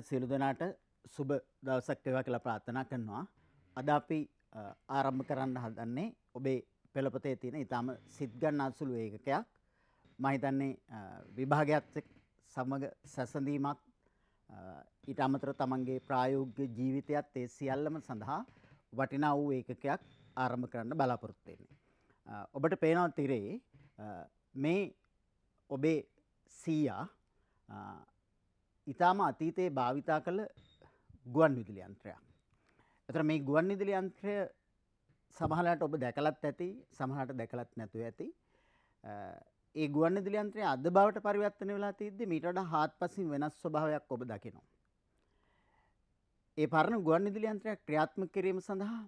සියලු දෙනාට සුබ දවසක් වේවා කියලා ප්‍රාර්ථනා කරනවා. අද අපි ආරම්භ කරන්න හදන්නේ ඔබේ පෙළපතේ තියෙන ඊටම සිත් ගන්නාසුළු ඒකකයක්. මම හිතන්නේ විභාගයත් සමග සැසඳීමත් ඊට අමතරව තමන්ගේ ප්‍රායෝගික ජීවිතයත් ඒ සියල්ලම සඳහා වටිනා වූ ඒකකයක් ආරම්භ කරන්න බලාපොරොත්තු වෙන්නේ. ඔබට පේනවා තිරේ මේ ඔබේ සීයා ඊටම අතීතයේ භාවිතා කළ ගුවන් විදුලි යන්ත්‍රයක්. එතන මේ ගුවන් විදුලි යන්ත්‍රය සමහරවිට ඔබ දැකලත් ඇති, සමහරවිට දැකලත් නැතුව ඇති. ඒ ගුවන් විදුලි යන්ත්‍රය අද බවට පරිවර්තනය වෙලා තියද්දි මීට වඩා හාත්පසින් වෙනස් ස්වභාවයක් ඔබ දකිනවා. ඒ පරණ ගුවන් විදුලි යන්ත්‍රයක් ක්‍රියාත්මක කිරීම සඳහා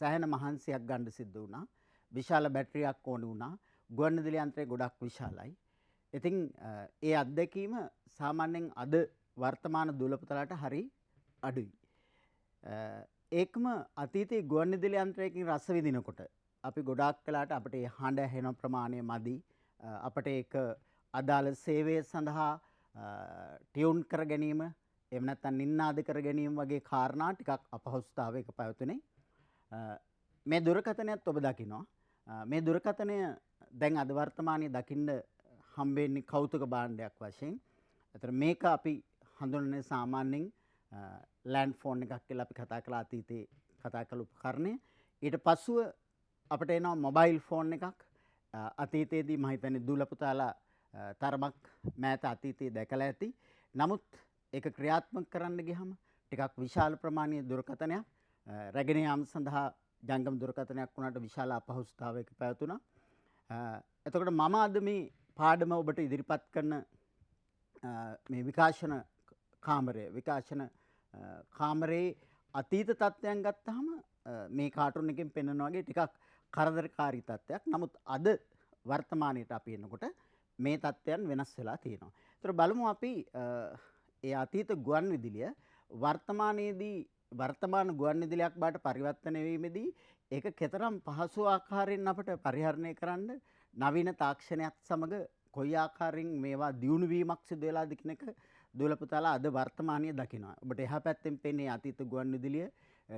සෑහෙන මහන්සියක් ගන්න සිද්ධ වුණා. විශාල බැටරියක් ඕන වුණා. ගුවන් විදුලි යන්ත්‍රය ගොඩක් විශාලයි. ඉතින් ඒ අත්දැකීම සාමාන්‍යයෙන් අද වර්තමාන දුලපතලට හරි අඩුයි. ඒකම අතීතයේ ගුවන් විදුලි යන්ත්‍රයකින් රස විඳිනකොට අපි ගොඩාක් වෙලාට අපිට ඒ හඬ ඇහෙන ප්‍රමාණය මදි. අපිට ඒක අදාළ සේවය සඳහා ටියුන් කර ගැනීම, එහෙම නැත්නම් නින්නාද කර ගැනීම වගේ කාරණා ටිකක් අපහසුතාවයක පැවතුනේ. මේ දුරකථනයත් ඔබ දකිනවා. මේ දුරකථනය දැන් අද වර්තමානයේ දකින්න හම්බෙන්නේ කෞතුක භාණ්ඩයක් වශයෙන්. ඒතර මේක අපි හඳුන්වන්නේ සාමාන්‍යයෙන් ලෑන්ඩ් ෆෝන් එකක් කියලා අපි කතා කළා අතීතයේ කතා කළ උපකරණය. ඊට පස්සුව අපිට එනවා මොබයිල් ෆෝන් එකක්. අතීතයේදී මම හිතන්නේ දුල පුතාලා තරමක් මෑත අතීතයේ දැකලා ඇති. නමුත් ඒක ක්‍රියාත්මක කරන්න ගියහම ටිකක් විශාල ප්‍රමාණයේ දුරකථනයක් රැගෙන යාම සඳහා ජංගම දුරකථනයක් වුණාට විශාල අපහසුතාවයක පැවතුණා. එතකොට මම අද මේ පාඩම ඔබට ඉදිරිපත් කරන මේ විකාශන කාමරයේ අතීත තත්ත්වයන් ගත්තාම මේ කාටුන් එකෙන් පෙන්වන වගේ ටිකක් කරදරකාරී තත්ත්වයක්. නමුත් අද වර්තමානයේට අපි එනකොට මේ තත්ත්වයන් වෙනස් වෙලා තියෙනවා. ඒතර බලමු අපි ඒ අතීත ගුවන් විදුලිය වර්තමානයේදී වර්තමාන ගුවන් විදුලියක් බවට පරිවර්තනය වීමේදී ඒක කෙතරම් පහසු ආකාරයෙන් අපට පරිහරණය කරන්න නවීන තාක්ෂණයක් සමග කොයි ආකාරයෙන් මේවා දියුණු වීමක් සිදු වෙලාද කියන එක දුලපුතාලා අද වර්තමානයේ දකිනවා. ඔබට එහා පැත්තෙන් පෙන්නේ අතීත ගුවන් විදුලිය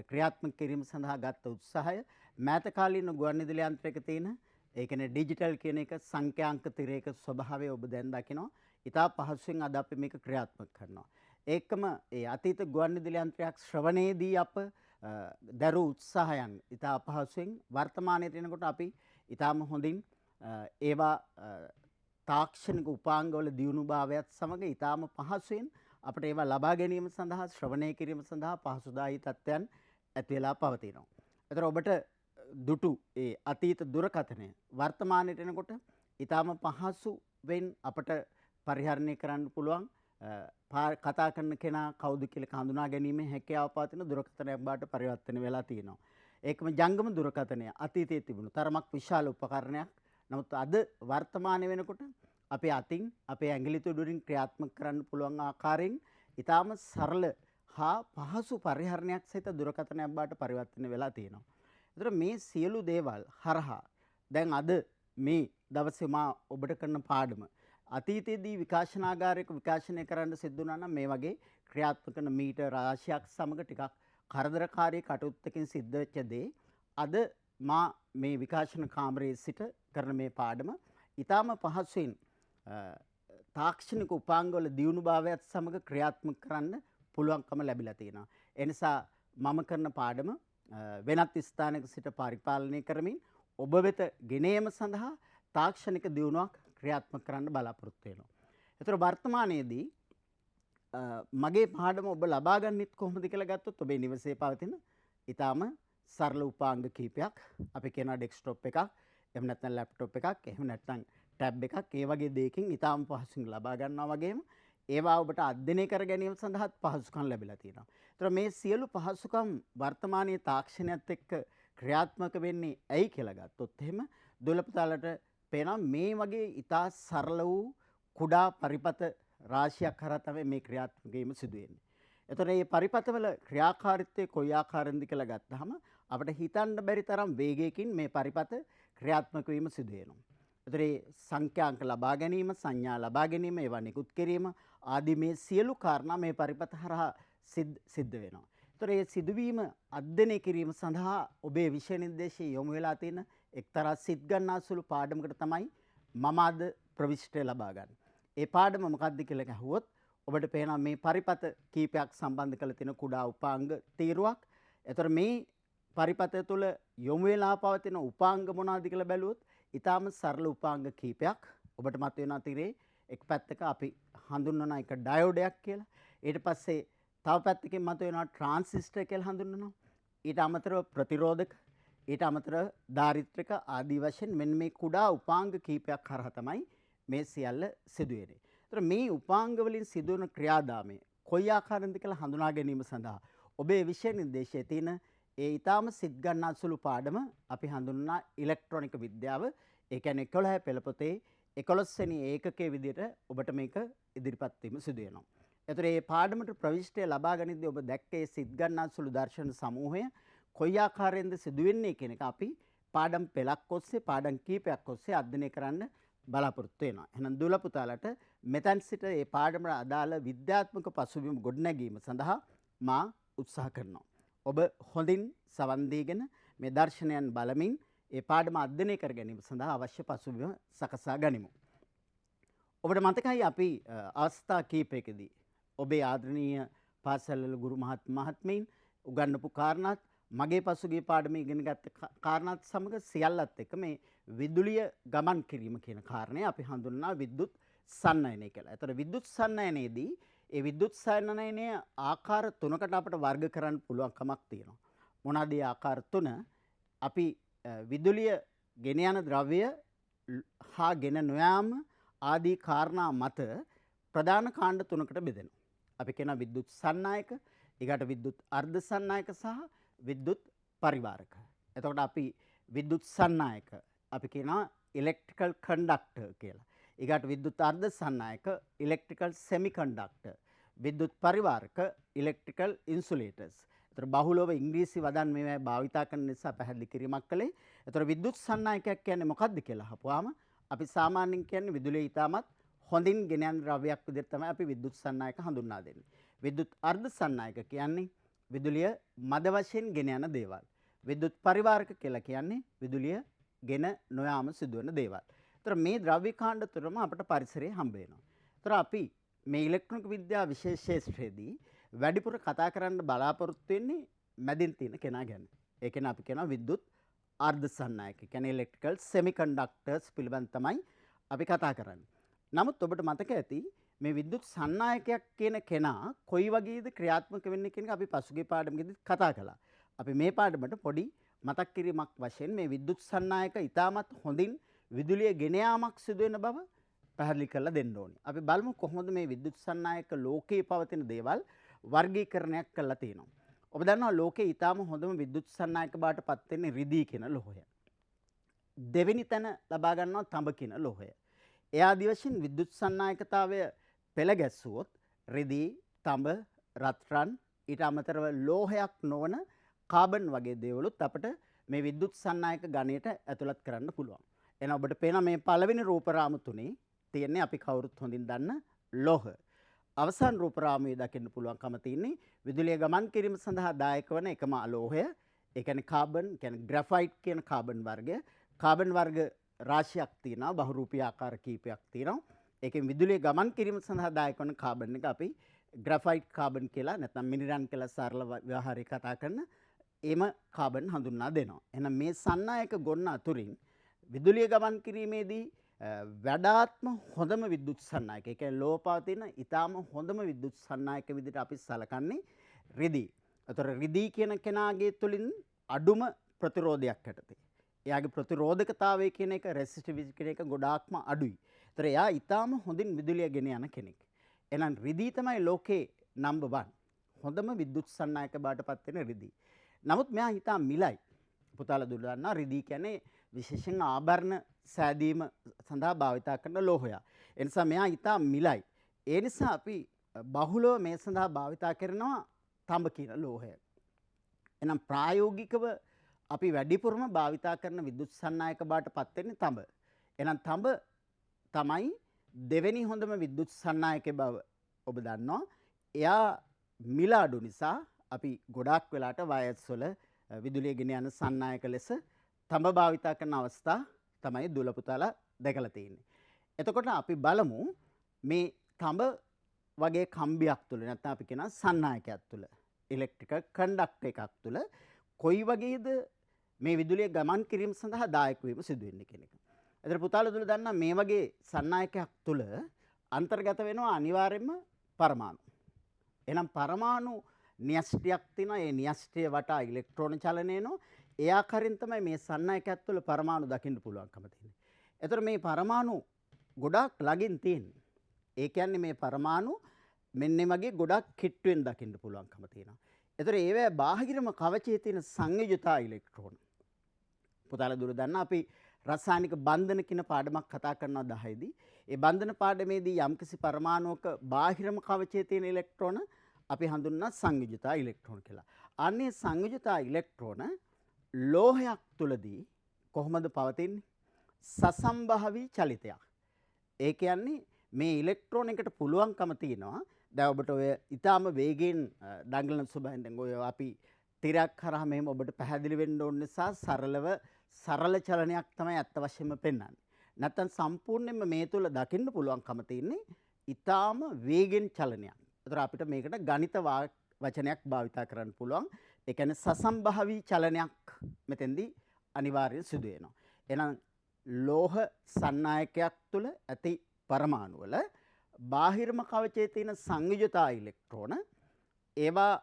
ක්‍රියාත්මක කිරීම සඳහා ගත්ත උත්සාහය. මෑත කාලීන ගුවන් විදුලි යන්ත්‍රයක තියෙන ඒ කියන්නේ ඩිජිටල් කියන එක සංඛ්‍යාංක තිරයක ස්වභාවය ඔබ දැන් දකිනවා. ඉතා පහසුවෙන් අද අපි මේක ක්‍රියාත්මක කරනවා. ඒකම ඒ අතීත ගුවන් විදුලි යන්ත්‍රයක් ශ්‍රවණයේදී අප දරූ උත්සාහයන් ඉතා අපහසුවෙන් වර්තමානයේ එනකොට අපි ඉතාම හොඳින් ඒවා තාක්ෂණික උපාංගවල දියුණුභාවයත් සමග ඉතාම පහසුවෙන් අපට ඒවා ලබා ගැනීම සඳහා ශ්‍රවණය කිරීම සඳහා පහසුදායී තත්ත්වයන් ඇති වෙලා පවතිනවා. ඒතර ඔබට දුටු ඒ අතීත දුරකථනය වර්තමානයට එනකොට ඉතාම පහසුවෙන් අපට පරිහරණය කරන්න පුළුවන්. කතා කරන කෙනා කවුද කියලා හඳුනා ගැනීමේ හැකියාව පවතින දුරකථනයක් බවට පරිවර්තනය වෙලා තියෙනවා. ඒකම ජංගම දුරකථනය අතීතයේ තිබුණු තරමක් විශාල උපකරණයක්. නමුත් අද වර්තමානයේ වෙනකොට අපේ අතින් අපේ ඇඟිලි තුඩුරින් ක්‍රියාත්මක කරන්න පුළුවන් ආකාරයෙන් ඊටාම සරල හා පහසු පරිහරණයක් සහිත දුරකථනයක් බවට පරිවර්තනය වෙලා තියෙනවා. ඒතර මේ සියලු දේවල් හරහා දැන් අද මේ දවසේ මා ඔබට කරන පාඩම අතීතයේදී විකාශනාගාරයක විකාශනය කරන්න සිද්ධ වුණා නම් මේ වගේ ක්‍රියාත්මක කරන මීටර් රාශියක් සමග ටිකක් කරදරකාරී කටයුත්තකින් සිද්ධ වෙච්ච දේ අද මා මේ විකාශන කාමරයේ සිට කරන මේ පාඩම ඊටාම පහසුවෙන් තාක්ෂණික උපාංගවල දියුණුභාවයත් සමග ක්‍රියාත්මක කරන්න පුළුවන්කම ලැබිලා තියෙනවා. ඒ නිසා මම කරන පාඩම වෙනත් ස්ථානයක සිට පරිපාලනය කරමින් ඔබ වෙත ගෙනීම සඳහා තාක්ෂණික දියුණුවක් ක්‍රියාත්මක කරන්න බලාපොරොත්තු වෙනවා. ඒතර වර්තමානයේදී මගේ පාඩම ඔබ ලබා ගන්නෙත් කොහොමද කියලා ගත්තොත් ඔබේ නිවසේ පවතින ඊටාම සරල උපාංග කීපයක් අපි කියනවා ඩෙස්ක්ටොප් එකක්, එහෙම නැත්නම් ලැප්ටොප් එකක්, එහෙම නැත්නම් ටැබ් එකක්, ඒ වගේ දෙයකින් ඊටාම පහසුවෙන් ලබා ගන්නවා වගේම ඒවා ඔබට අධ්‍යයනය කර ගැනීම සඳහාත් පහසුකම් ලැබිලා තියෙනවා. ඒතර මේ සියලු පහසුකම් වර්තමානයේ තාක්ෂණයත් එක්ක ක්‍රියාත්මක වෙන්නේ ඇයි කියලා ගත්තොත් එහෙම දුලපතාලට පේනවා මේ වගේ ඊටා සරල වූ කුඩා පරිපත රාශියක් කරා තමයි මේ ක්‍රියාත්මක වීම සිදු වෙන්නේ. එතකොට මේ පරිපතවල ක්‍රියාකාරීත්වය කොයි ආකාරයෙන්ද කියලා ගත්තාම අපිට හිතන්න බැරි තරම් වේගයකින් මේ පරිපත ක්‍රියාත්මක වීම සිදු වෙනවා. එතකොට මේ සංඛ්‍යාංක ලබා ගැනීම, සංඥා ලබා ගැනීම, ඒවා නිකුත් කිරීම, ආදී මේ සියලු කාරණා මේ පරිපත හරහා සිද්ධ වෙනවා. ඒතර මේ සිදුවීම අධ්‍යයනය කිරීම සඳහා ඔබේ විෂය නිර්දේශයේ යොමු වෙලා තියෙන එක්තරා සිත් ගන්නාසුළු පාඩමකට තමයි මම අද ප්‍රවිෂ්ටි ලබා ගන්න. ඒ පාඩම මොකක්ද කියලා අහුවොත් ඔබට පේනවා මේ පරිපත කීපයක් සම්බන්ධ කරලා තියෙන කුඩා උපාංග තීරුවක්. ඒතර මේ පරිපතය තුළ යොමු වෙලා පවතින උපාංග මොනවාද කියලා බැලුවොත් ඊටාම සරල උපාංග කීපයක් ඔබට මත වෙනවා තිරේ. එක් පැත්තක අපි හඳුන්වන එක ඩයෝඩයක් කියලා. ඊට පස්සේ තව පැත්තකින් මත වෙනවා ට්‍රාන්සිස්ටර් කියලා හඳුන්වනවා. ඊට අමතරව ප්‍රතිරෝධක, ඊට අමතරව ධාරිත්‍රික ආදී වශයෙන් මෙන්න මේ කුඩා උපාංග කීපයක් හරහා තමයි මේ සියල්ල සිදු වෙන්නේ. ඒතර මේ උපාංග වලින් සිදුවන ක්‍රියාදාමය කොයි ආකාරයෙන්ද කියලා හඳුනා ගැනීම සඳහා ඔබේ විෂය නිර්දේශයේ තියෙන ඒ ඊටාම සිත් ගන්නාසුළු පාඩම අපි හඳුන්වනා ඉලෙක්ට්‍රොනික විද්‍යාව. ඒ කියන්නේ 11 පෙළ පොතේ 11 වෙනි ඒකකයේ විදිහට ඔබට මේක ඉදිරිපත් වීම සිදු වෙනවා. ඒතර මේ පාඩමට ප්‍රවිෂ්ටි ලබා ගනිද්දී ඔබ දැක්කේ සිත් ගන්නාසුළු දර්ශන සමූහය කොයි ආකාරයෙන්ද සිදු වෙන්නේ කියන එක අපි පාඩම් පෙළක් ඔස්සේ පාඩම් කීපයක් ඔස්සේ අධ්‍යයනය කරන්න බලාපොරොත්තු වෙනවා. එහෙනම් දුල පුතාලට මෙතෙන් සිට මේ පාඩමට අදාළ විද්‍යාත්මක පසුබිම ගොඩනැගීම සඳහා මා උත්සාහ කරනවා. ඔබ හොඳින් සවන් දීගෙන මේ දර්ශනයන් බලමින් ඒ පාඩම අධ්‍යයනය කර ගැනීම සඳහා අවශ්‍ය පසුබිම සකසා ගනිමු. ඔබට මතකයි අපි අවස්ථා කීපයකදී ඔබේ ආදරණීය පාසල්වල ගුරු මහත්මීන් උගන්වපු කාරණාත් මගේ පසුගිය පාඩමේ ඉගෙන ගත්ත කාරණාත් සමග සියල්ලත් එක්ක මේ විදුලිය ගමන් කිරීම කියන කාරණය අපි හඳුන්වනවා විද්‍යුත් සන්නයනය කියලා. ඒතර විද්‍යුත් සන්නයනයේදී ඒ විද්‍යුත් සන්නයනය ආකාර තුනකට අපිට වර්ග කරන්න පුළුවන් කමක් තියෙනවා. මොනවාද ඒ ආකාර තුන? අපි විදුලිය ගෙන යන ද්‍රව්‍ය හා ගෙන නොයාම ආදී කාරණා මත ප්‍රධාන කාණ්ඩ තුනකට බෙදෙනවා. අපි කියන විද්‍යුත් සන්නායක, ඊගට විද්‍යුත් අර්ධ සන්නායක සහ විද්‍යුත් පරිවාරක. එතකොට අපි විද්‍යුත් සන්නායක අපි කියනවා ඉලෙක්ට්‍රිකල් කන්ඩක්ටර් කියලා. ඊගට විද්‍යුත් අර්ධ සන්නායක ඉලෙක්ට්‍රිකල් සෙමි කන්ඩක්ටර්. විද්‍යුත් පරිවාරක ඉලෙක්ට්‍රිකල් ඉන්සුලේටර්ස්. ඒතර බහුලව ඉංග්‍රීසි වදන් මේවා භාවිතා කරන නිසා පැහැදිලි කිරීමක් කළේ. ඒතර විද්‍යුත් සන්නායකයක් කියන්නේ මොකක්ද කියලා අහපුවාම අපි සාමාන්‍යයෙන් කියන්නේ විදුලිය ඊටමත් හොඳින් ගෙන යන ද්‍රව්‍යයක් විදිහට තමයි අපි විද්‍යුත් සන්නායක හඳුන්වා දෙන්නේ. විද්‍යුත් අර්ධ සන්නායක කියන්නේ විදුලිය මද වශයෙන් ගෙන යන දේවල්. විද්‍යුත් පරිවාරක කියලා කියන්නේ විදුලිය ගෙන නොයාම සිදුවන දේවල්. ඒතර මේ ද්‍රව්‍ය කාණ්ඩ තුනම අපට පරිසරයේ හම්බ වෙනවා. ඒතර අපි මේ ඉලෙක්ට්‍රොනික විද්‍යාව විශේෂ ක්ෂේත්‍රයේදී වැඩිපුර කතා කරන්න බලාපොරොත්තු වෙන්නේ මැදින් තියෙන කෙනා ගැන. ඒ කියන්නේ අපි කියනවා විද්‍යුත් අර්ධ සන්නායක. කියන්නේ ඉලෙක්ට්‍රිකල් සෙමි කන්ඩක්ටර්ස් පිළිබඳ තමයි අපි කතා කරන්නේ. නමුත් ඔබට මතක ඇති මේ විද්‍යුත් සන්නායකයක් කියන කෙනා කොයි වගේද ක්‍රියාත්මක වෙන්නේ කියන එක අපි පසුගිය පාඩමකදී කතා කළා. අපි මේ පාඩමට පොඩි මතක් කිරීමක් වශයෙන් මේ විද්‍යුත් සන්නායක ඉතාමත් හොඳින් විදුලිය ගෙන යාමක් සිදු වෙන බව පැහැදිලි කරලා දෙන්න ඕනේ. අපි බලමු කොහොමද මේ විද්‍යුත් සන්නායක ලෝකයේ පවතින දේවල් වර්ගීකරණයක් කරලා තියෙනවා. ඔබ දන්නවා ලෝකයේ ඉතාම හොඳම විද්‍යුත් සන්නායක බවට පත් වෙන්නේ රිදී කියන ලෝහය. දෙවෙනි තැන ලබා ගන්නවා තඹ කියන ලෝහය. ඒ ආදි වශයෙන් විද්‍යුත් සන්නායකතාවය පෙළ ගැස්සුවොත් රිදී, තඹ, රත්රන් ඊට අමතරව ලෝහයක් නොවන කාබන් වගේ දේවලුත් අපිට මේ විද්‍යුත් සන්නායක ගණයට ඇතුළත් කරන්න පුළුවන්. එහෙනම් ඔබට පේනවා මේ පළවෙනි රූප රාමු තුනේ තියෙන්නේ අපි කවුරුත් හොඳින් දන්න ලෝහ. අවසාන රූප රාමුවේ දකින්න පුළුවන්කම තියෙන්නේ විදුලිය ගමන් කිරීම සඳහා දායක වන එකම අලෝහය. ඒ කියන්නේ කාබන්, කියන්නේ ග්‍රැෆයිට් කියන කාබන් වර්ගය. කාබන් වර්ග රාශියක් තියෙනවා, බහුරූපී ආකාර කීපයක් තියෙනවා. ඒකෙන් විදුලිය ගමන් කිරීම සඳහා දායක වන කාබන් එක අපි ග්‍රැෆයිට් කාබන් කියලා නැත්නම් මිනිරන් කියලා සරල ව්‍යවහාරයේ කතා කරන එම කාබන් හඳුන්වා දෙනවා. එහෙනම් මේ සන්නායක ගොන්න අතුරින් විදුලිය ගමන් කිරීමේදී වඩාත්ම හොඳම විද්‍යුත් සන්නායක. ඒ කියන්නේ ලෝපවතින ඊටාම හොඳම විද්‍යුත් සන්නායක විදිහට අපි සලකන්නේ රිදී. ඒතර රිදී කියන කෙනාගේ තුලින් අඩුම ප්‍රතිරෝධයක් යටතේ. එයාගේ ප්‍රතිරෝධකතාවය කියන එක රෙසිස්ටිවිටි කියන එක ගොඩාක්ම අඩුයි. ඒතර එයා ඊටාම හොඳින් විදුලිය ගෙන යන කෙනෙක්. එහෙනම් රිදී තමයි ලෝකේ නම්බර් 1. හොඳම විද්‍යුත් සන්නායක බවට පත් වෙන රිදී. නමුත් මෙයා හිතා මිලයි. පුතාලා දුර දන්නා රිදී කියන්නේ විශේෂයෙන් ආභරණ සෑදීම සඳහා භාවිතා කරන ලෝහයක්. ඒ නිසා මෙයා ඉතා මිලයි. ඒ නිසා අපි බහුලව මේ සඳහා භාවිතා කරනවා තඹ කියන ලෝහය. එහෙනම් ප්‍රායෝගිකව අපි වැඩිපුරම භාවිතා කරන විද්‍යුත් සන්නායක බවට පත් වෙන්නේ තඹ. එහෙනම් තඹ තමයි දෙවෙනි හොඳම විද්‍යුත් සන්නායක බව ඔබ දන්නවා එයා මිල අඩු නිසා අපි ගොඩාක් වෙලාට වයර්ස් වල විදුලිය ගෙන යන සන්නායක ලෙස තඹ භාවිතා කරන අවස්ථා තමයි දුල පුතාලා දැකලා තියෙන්නේ. එතකොට අපි බලමු මේ තඹ වගේ කම්බියක් තුල නැත්නම් අපි කියන සන්නායකයක් තුල ඉලෙක්ට්‍රිකල් කන්ඩක්ටර් එකක් තුල කොයි වගේද මේ විදුලිය ගමන් කිරීම සඳහා දායක වීම සිදු වෙන්නේ කියන එක. එතන පුතාලා දුල දන්නා මේ වගේ සන්නායකයක් තුල අන්තර්ගත වෙනවා අනිවාර්යයෙන්ම පරමාණු. එහෙනම් පරමාණු න්‍යෂ්ටියක් තියෙනවා. ඒ න්‍යෂ්ටිය වටා ඉලෙක්ට්‍රෝන චලනය වෙනවා. ඒ ආකාරයෙන් තමයි මේ සන්නායකයක් තුළ පරමාණු දකින්න පුළුවන්කම තියෙන්නේ. එතකොට මේ පරමාණු ගොඩාක් ළඟින් තියෙන්නේ. ඒ කියන්නේ මේ පරමාණු මෙන්න වගේ ගොඩාක් කිට්ටුවෙන් දකින්න පුළුවන්කම තියෙනවා. එතකොට ඒවැ බාහිරම කවචයේ තියෙන සංයුජතා ඉලෙක්ට්‍රෝන. පුතාලා දුර දන්න අපි රසායනික බන්ධන කියන පාඩමක් කතා කරනවා 10 දී. ඒ බන්ධන පාඩමේදී යම්කිසි පරමාණුවක බාහිරම කවචයේ තියෙන ඉලෙක්ට්‍රෝන අපි හඳුන්වනවා සංයුජතා ඉලෙක්ට්‍රෝන කියලා. අන්නේ සංයුජතා ඉලෙක්ට්‍රෝන ලෝහයක් තුලදී කොහොමද පවතින්නේ? සසම්භාවී චලිතයක්. ඒ කියන්නේ මේ ඉලෙක්ට්‍රෝන එකට පුළුවන්කම තියෙනවා. දැන් ඔබට ඔය ඊටාම වේගයෙන් දඟලන ස්වභාවයෙන් දැන් ඔය අපි තිරයක් කරා මෙහෙම ඔබට පැහැදිලි වෙන්න ඕන නිසා සරල චලනයක් තමයි අත්ත වශයෙන්ම පෙන්වන්නේ. නැත්තම් සම්පූර්ණයෙන්ම මේ තුල දකින්න පුළුවන්කම තියෙන්නේ ඊටාම වේගෙන් චලනයක්. ඒතර අපිට මේකට ගණිත වචනයක් භාවිතා කරන්න පුළුවන්. ඒ කියන්නේ සසම්භාවී චලනයක් මෙතෙන්දී අනිවාර්යයෙන් සිදු වෙනවා. එහෙනම් ලෝහ සන්නායකයක් තුල ඇති පරමාණු වල බාහිරම කවචයේ තියෙන සංයුජතා ඉලෙක්ට්‍රෝන ඒවා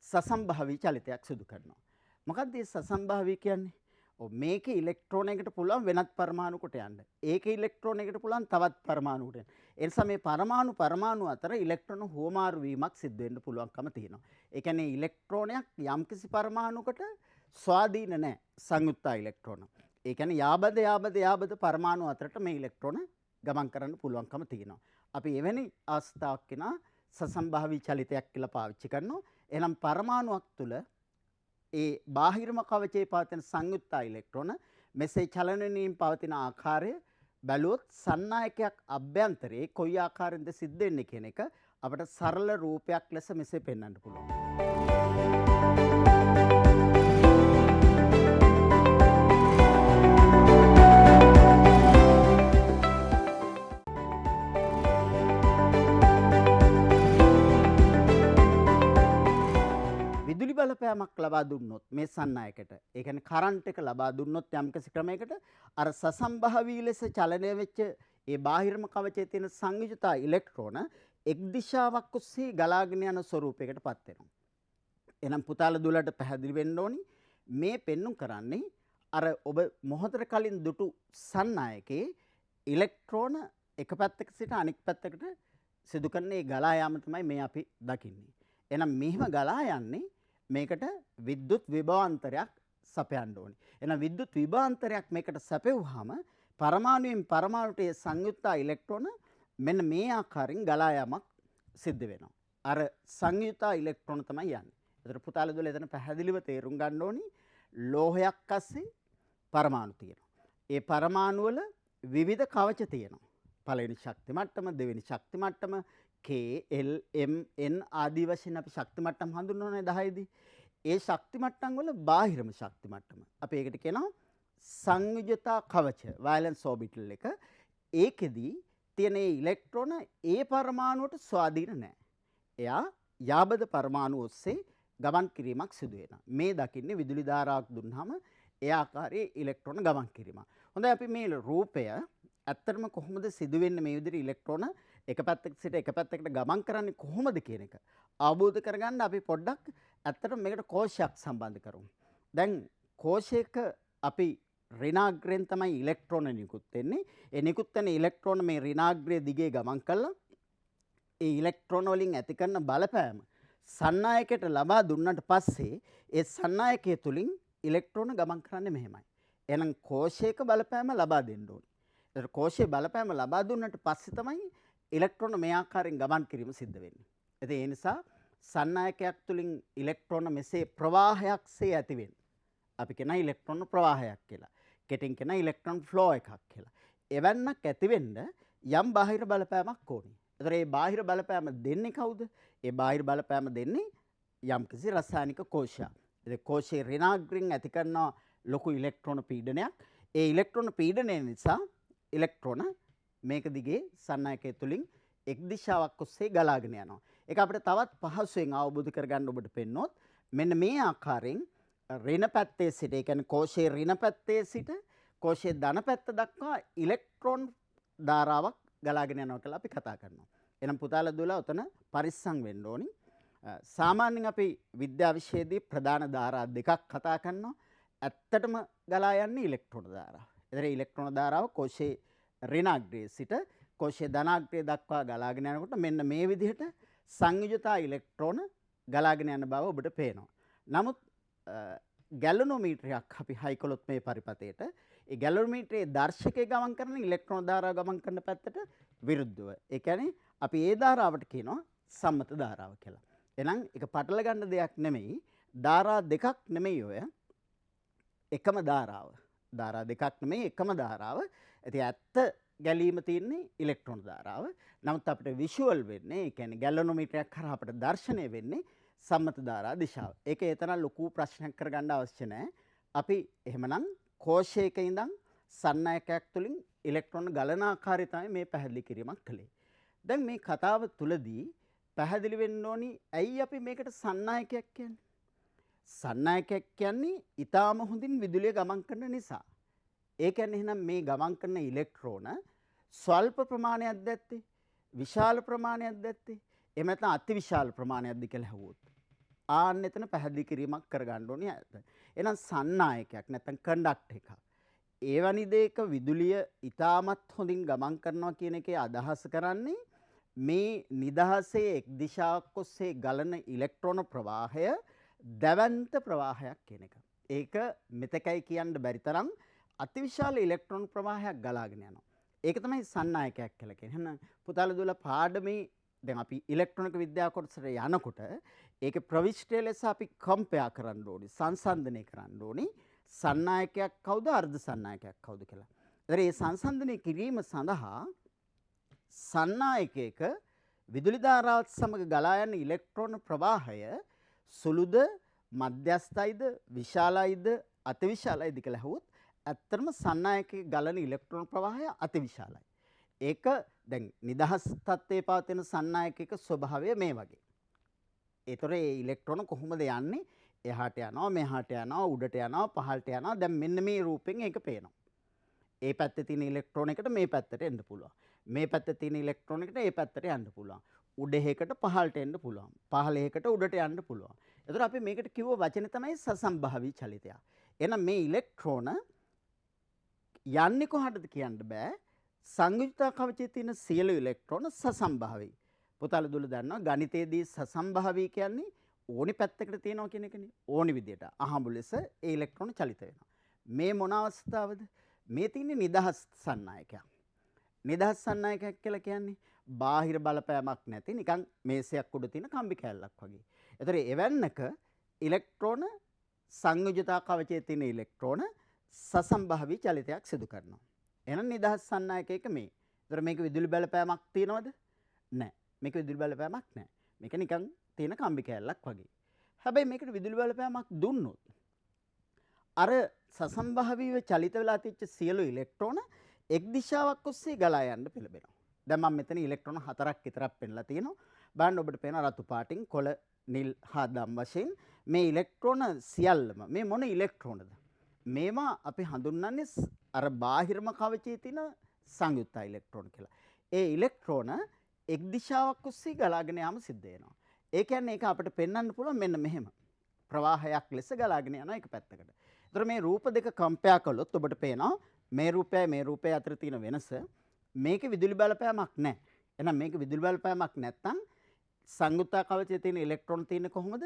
සසම්භාවී චලිතයක් සිදු කරනවා. මොකක්ද මේ සසම්භාවී කියන්නේ? මේකේ ඉලෙක්ට්‍රෝන එකට පුළුවන් වෙනත් පරමාණුකට යන්න. ඒකේ ඉලෙක්ට්‍රෝන එකට පුළුවන් තවත් පරමාණුකට යන්න. ඒ නිසා මේ පරමාණු අතර ඉලෙක්ට්‍රෝන හුවමාරු වීමක් සිද්ධ වෙන්න පුළුවන්කම තියෙනවා. ඒ කියන්නේ ඉලෙක්ට්‍රෝනයක් යම්කිසි පරමාණුකට ස්වාධීන නැහැ සංයුක්තා ඉලෙක්ට්‍රෝන. ඒ කියන්නේ යාබද පරමාණු අතරට මේ ඉලෙක්ට්‍රෝන ගමන් කරන්න පුළුවන්කම තියෙනවා. අපි එවැනි අවස්ථාවක් කෙනා සසම්භාවී චලිතයක් කියලා පාවිච්චි කරනවා. එහෙනම් පරමාණුවක් තුල ඒ බාහිරම කවචයේ පවතින සංයුක්තා ඉලෙක්ට්‍රෝන මෙසේ චලනයෙන් පවතින ආකාරය බැලුවොත් සන්නායකයක් අභ්‍යන්තරයේ කොයි ආකාරයෙන්ද සිද්ධ වෙන්නේ කියන එක අපට සරල රූපයක් ලෙස මෙසේ පෙන්වන්න පුළුවන්. විදුලි බලපෑමක් ලබා දුන්නොත් මේ සන්නායකට ඒ කියන්නේ කරන්ට් එක ලබා දුන්නොත් යම්කිසි ක්‍රමයකට අර සසම්භාවී ලෙස චලනය වෙච්ච ඒ බාහිරම කවචයේ තියෙන සංයුජතා ඉලෙක්ට්‍රෝන එක් දිශාවක් ඔස්සේ ගලාගෙන යන ස්වරූපයකට පත් වෙනවා. එහෙනම් පුතාලා දුලට පැහැදිලි වෙන්න ඕනි මේ පෙන්눔 කරන්නේ අර ඔබ මොහොතට කලින් දුටු සන්නායකයේ ඉලෙක්ට්‍රෝන එක පැත්තක සිට අනෙක් පැත්තකට සිදු කරන ඒ ගලා යාම තමයි මේ අපි දකින්නේ. එහෙනම් මෙහිම ගලා යන්නේ මේකට විද්‍යුත් විභවාන්තරයක් සපයන්න ඕනේ. එහෙනම් විද්‍යුත් විභවාන්තරයක් මේකට සැපෙවුවාම පරමාණුවෙන් පරමාණුට ඒ සංයුක්තා ඉලෙක්ට්‍රෝන මෙන්න මේ ආකාරයෙන් ගලා යාමක් සිද්ධ වෙනවා. අර සංයුක්තා ඉලෙක්ට්‍රෝන තමයි යන්නේ. ඒතර පුතාලා දුල එතන පැහැදිලිව තේරුම් ගන්න ඕනි ලෝහයක් අස්සේ පරමාණු තියෙනවා. ඒ පරමාණු වල විවිධ කවච තියෙනවා. පළවෙනි ශක්ති මට්ටම, දෙවෙනි ශක්ති මට්ටම, K, L, M, N ආදී වශයෙන් අපි ශක්ති මට්ටම් හඳුන්වන්නේ 10 දී. ඒ ශක්ති මට්ටම් වල බාහිරම ශක්ති මට්ටම. අපි ඒකට කියනවා සංයුජතා කවච, වැලන්ස් ඔබිටල් එක. ඒකෙදී තියෙන ඉලෙක්ට්‍රෝන ඒ පරමාණුවට ස්වාධීන නැහැ. එයා යාබද පරමාණු ඔස්සේ ගමන් කිරීමක් සිදු වෙනවා. මේ දකින්නේ විදුලි ධාරාවක් දුන්නාම ඒ ආකාරයේ ඉලෙක්ට්‍රෝන ගමන් කිරීම. හොඳයි අපි මේ රූපය ඇත්තටම කොහොමද සිදු වෙන්නේ මේ විදිහට ඉලෙක්ට්‍රෝන එක පැත්තකට සිට එක පැත්තකට ගමන් කරන්නේ කොහොමද කියන එක අවබෝධ කරගන්න අපි පොඩ්ඩක් ඇත්තටම මේකට කෝෂයක් සම්බන්ධ කරමු. දැන් කෝෂයක අපි ඍණාග්‍රයෙන් තමයි ඉලෙක්ට්‍රෝන නිකුත් වෙන්නේ. ඒ නිකුත් වෙන ඉලෙක්ට්‍රෝන මේ ඍණාග්‍රය දිගේ ගමන් කළා ඒ ඉලෙක්ට්‍රෝන වලින් ඇති කරන බලපෑම සන්නායකයට ලබා දුන්නට පස්සේ ඒ සන්නායකය තුලින් ඉලෙක්ට්‍රෝන ගමන් කරන්නේ මෙහෙමයි. එහෙනම් කෝෂයක බලපෑම ලබා දෙන්න ඕනේ. ඒතර කෝෂයේ බලපෑම ලබා දුන්නට පස්සේ තමයි ඉලෙක්ට්‍රෝන මේ ආකාරයෙන් ගමන් කිරීම සිද්ධ වෙන්නේ. ඉතින් ඒ නිසා සන්නායකයක් තුලින් ඉලෙක්ට්‍රෝන මෙසේ ප්‍රවාහයක්සේ ඇති වෙන්නේ. අපි කියන ඉලෙක්ට්‍රෝන ප්‍රවාහයක් කියලා. කෙටින් කියන ඉලෙක්ට්‍රෝන ෆ්ලෝ එකක් කියලා. එවන්නක් ඇති වෙන්න යම් බාහිර බලපෑමක් ඕනේ. එතකොට මේ බාහිර බලපෑම දෙන්නේ කවුද? ඒ බාහිර බලපෑම දෙන්නේ යම්කිසි රසායනික කෝෂයක්. ඒ කෝෂයේ ඍණාග්‍රයෙන් ඇති කරන ලොකු ඉලෙක්ට්‍රෝන පීඩනයක්. ඒ ඉලෙක්ට්‍රෝන පීඩනය නිසා ඉලෙක්ට්‍රෝන මේක දිගේ සන්නායකය තුලින් එක් දිශාවක් ඔස්සේ ගලාගෙන යනවා. ඒක අපිට තවත් පහසුවෙන් අවබෝධ කරගන්න ඔබට පෙන්නොත් මෙන්න මේ ආකාරයෙන් ඍණ පැත්තේ සිට ඒ කියන්නේ කෝෂයේ ඍණ පැත්තේ සිට කෝෂයේ ධන පැත්ත දක්වා ඉලෙක්ට්‍රෝන ධාරාවක් ගලාගෙන යනවා කියලා අපි කතා කරනවා. එහෙනම් පුතාලා දුවලා උතන පරිස්සම් වෙන්න ඕනි. සාමාන්‍යයෙන් අපි විද්‍යා විෂයේදී ප්‍රධාන ධාරා දෙකක් කතා කරනවා. ඇත්තටම ගලා යන්නේ ඉලෙක්ට්‍රෝන ධාරාව. ඒතර ඉලෙක්ට්‍රෝන ධාරාව කෝෂයේ ඍණාග්‍රයේ සිට කෝෂයේ ධනාග්‍රය දක්වා ගලාගෙන යනකොට මෙන්න මේ විදිහට සංයුජතා ඉලෙක්ට්‍රෝන ගලාගෙන යන බව ඔබට පේනවා. නමුත් ගැලනෝමීටරයක් අපි හයි කළොත් මේ පරිපතේට ඒ ගැලනෝමීටරයේ දර්ශකයේ ගමන් කරන ඉලෙක්ට්‍රෝන ධාරාව ගමන් කරන පැත්තට විරුද්ධව. ඒ කියන්නේ අපි ඒ ධාරාවට කියනවා සම්මත ධාරාව කියලා. එහෙනම් ඒක පටල ගන්න දෙයක් නෙමෙයි. ධාරා දෙකක් නෙමෙයි ඔය. එකම ධාරාව. ධාරා දෙකක් නෙමෙයි එකම ධාරාව. ඉතින් ඇත්ත ගැලීම තියෙන්නේ ඉලෙක්ට්‍රෝන ධාරාව. නමුත් අපිට විෂුවල් වෙන්නේ, ඒ කියන්නේ ගැලනෝමීටරයක් කරා අපිට දර්ශනය වෙන්නේ සම්මත ධාරා දිශාව. ඒක ඒ තරම් ලොකු ප්‍රශ්නයක් කරගන්න අවශ්‍ය නැහැ. අපි එහෙමනම් කෝෂයක ඉඳන් සන්නායකයක් තුලින් ඉලෙක්ට්‍රෝන ගලන ආකාරය තමයි මේ පැහැදිලි කිරීමක් කළේ. දැන් මේ කතාව තුලදී පැහැදිලි වෙන්න ඕනි ඇයි අපි මේකට සන්නායකයක් කියන්නේ? සන්නායකයක් කියන්නේ ඊටාම හොඳින් විදුලිය ගමන් කරන නිසා. ඒ කියන්නේ එහෙනම් මේ ගමන් කරන ඉලෙක්ට්‍රෝන ස්වල්ප ප්‍රමාණයක්ද ඇත්තේ? විශාල ප්‍රමාණයක්ද ඇත්තේ? එහෙම නැත්නම් අතිවිශාල ප්‍රමාණයක්ද කියලා අහුවොත්. ආන්න එතන පැහැදිලි කිරීමක් කරගන්න ඕනේ. එහෙනම් සන්නායකයක් නැත්නම් කන්ඩක්ටර් එකක්. එවැනි දෙයක විදුලිය ඊටමත් හොඳින් ගමන් කරනවා කියන එකේ අදහස කරන්නේ මේ නිදහසේ එක් දිශාවක් ඔස්සේ ගලන ඉලෙක්ට්‍රෝන ප්‍රවාහය දැවැන්ත ප්‍රවාහයක් කියන එක. ඒක මෙතකයි කියන්න බැරි තරම් අතිවිශාල ඉලෙක්ට්‍රෝන ප්‍රවාහයක් ගලාගෙන යනවා. ඒක තමයි සන්නායකයක් කියලා කියන්නේ. එහෙනම් පුතාලා දුවලා පාඩමේ දැන් අපි ඉලෙක්ට්‍රොනික විද්‍යාව කොටසට යනකොට ඒකේ ප්‍රවිෂ්ඨය ලෙස අපි කම්පයා කරන්න ඕනේ, සංසන්දනය කරන්න ඕනේ. සන්නායකයක් කවුද, අර්ධ සන්නායකයක් කවුද කියලා. ඒතර මේ සංසන්දනය කිරීම සඳහා සන්නායකයක විදුලි ධාරාවත් සමග ගලා යන ඉලෙක්ට්‍රෝන ප්‍රවාහය සුළුද, මධ්‍යස්ථයිද, විශාලයිද, අතිවිශාලයිද කියලා අහුවොත් ඇත්තටම සන්නායකයේ ගලන ඉලෙක්ට්‍රෝන ප්‍රවාහය අතිවිශාලයි. ඒක දැන් නිදහස් තත්ත්වයේ පවතින සන්නායකයක ස්වභාවය මේ වගේ. ඒතර ඒ ඉලෙක්ට්‍රෝන කොහොමද යන්නේ? එහාට යනවා, මෙහාට යනවා, උඩට යනවා, පහළට යනවා. දැන් මෙන්න මේ රූපෙන් ඒක පේනවා. ඒ පැත්තේ තියෙන ඉලෙක්ට්‍රෝන එකට මේ පැත්තට එන්න පුළුවන්. මේ පැත්තේ තියෙන ඉලෙක්ට්‍රෝන එකට ඒ පැත්තට යන්න පුළුවන්. උඩ එකකට පහළට එන්න පුළුවන්. පහළ එකකට උඩට යන්න පුළුවන්. ඒතර අපි මේකට කිව්ව වචනේ තමයි සසම්භාවී චලිතය. එහෙනම් මේ ඉලෙක්ට්‍රෝන යන්නේ කොහටද කියන්න බෑ. සංයුක්ත කවචයේ තියෙන සියලු ඉලෙක්ට්‍රෝන සසම්භාවී. පුතාලා දුල දන්නවා ගණිතයේදී සසම්භාවී කියන්නේ ඕනි පැත්තකට තියෙනවා කියන එකනේ. ඕනි විදියට අහඹු ලෙස ඒ ඉලෙක්ට්‍රෝන චලිත වෙනවා. මේ මොන අවස්ථාවද? මේ තියෙන්නේ නිදහස් සන්නායකයක්. නිදහස් සන්නායකයක් කියලා කියන්නේ බාහිර බලපෑමක් නැති නිකන් මේසයක් උඩ තියෙන කම්බි කෑල්ලක් වගේ. ඒතර එවන්නක ඉලෙක්ට්‍රෝන සංයුජතා කවචයේ තියෙන ඉලෙක්ට්‍රෝන සසම්භාවී චලිතයක් සිදු කරනවා. එහෙනම් නිදහස් සන්නායකයක මේ. ඒතර මේක විදුලි බලපෑමක් තියනවද? නැහැ. මේක විදුලි බලපෑමක් නැහැ. මේක නිකන් තියෙන කම්බි කෑල්ලක් වගේ. හැබැයි මේකට විදුලි බලපෑමක් දුන්නොත් අර සසම්භාවීව චලිත වෙලා තිච්ච සියලු ඉලෙක්ට්‍රෝන එක් දිශාවක් ඔස්සේ ගලා යන්න පෙළඹෙනවා. දැන් මම මෙතන ඉලෙක්ට්‍රෝන 4ක් විතරක් පෙන්ලා තියෙනවා. බලන්න ඔබට පේනවා රතු පාටින් කොළ නිල් හා දම් වශයෙන් මේ ඉලෙක්ට්‍රෝන සියල්ලම මේ මොන ඉලෙක්ට්‍රෝනද? මේවා අපි හඳුන්වන්නේ අර බාහිරම කවචයේ තියෙන සංයුක්ත ඉලෙක්ට්‍රෝන කියලා. ඒ ඉලෙක්ට්‍රෝන එක් දිශාවක් ඔස්සේ ගලාගෙන යාම සිද්ධ වෙනවා. ඒ කියන්නේ ඒක අපිට පෙන්වන්න පුළුවන් මෙන්න මෙහෙම. ප්‍රවාහයක් ලෙස ගලාගෙන යනවා එක පැත්තකට. ඒතර මේ රූප දෙක කම්පයා කළොත් ඔබට පේනවා මේ රූපය අතර තියෙන වෙනස. මේකේ විදුලි බලපෑමක් නැහැ. එහෙනම් මේක විදුලි බලපෑමක් නැත්තම් සංයුක්ත කවචයේ තියෙන ඉලෙක්ට්‍රෝන තියෙන්නේ කොහොමද?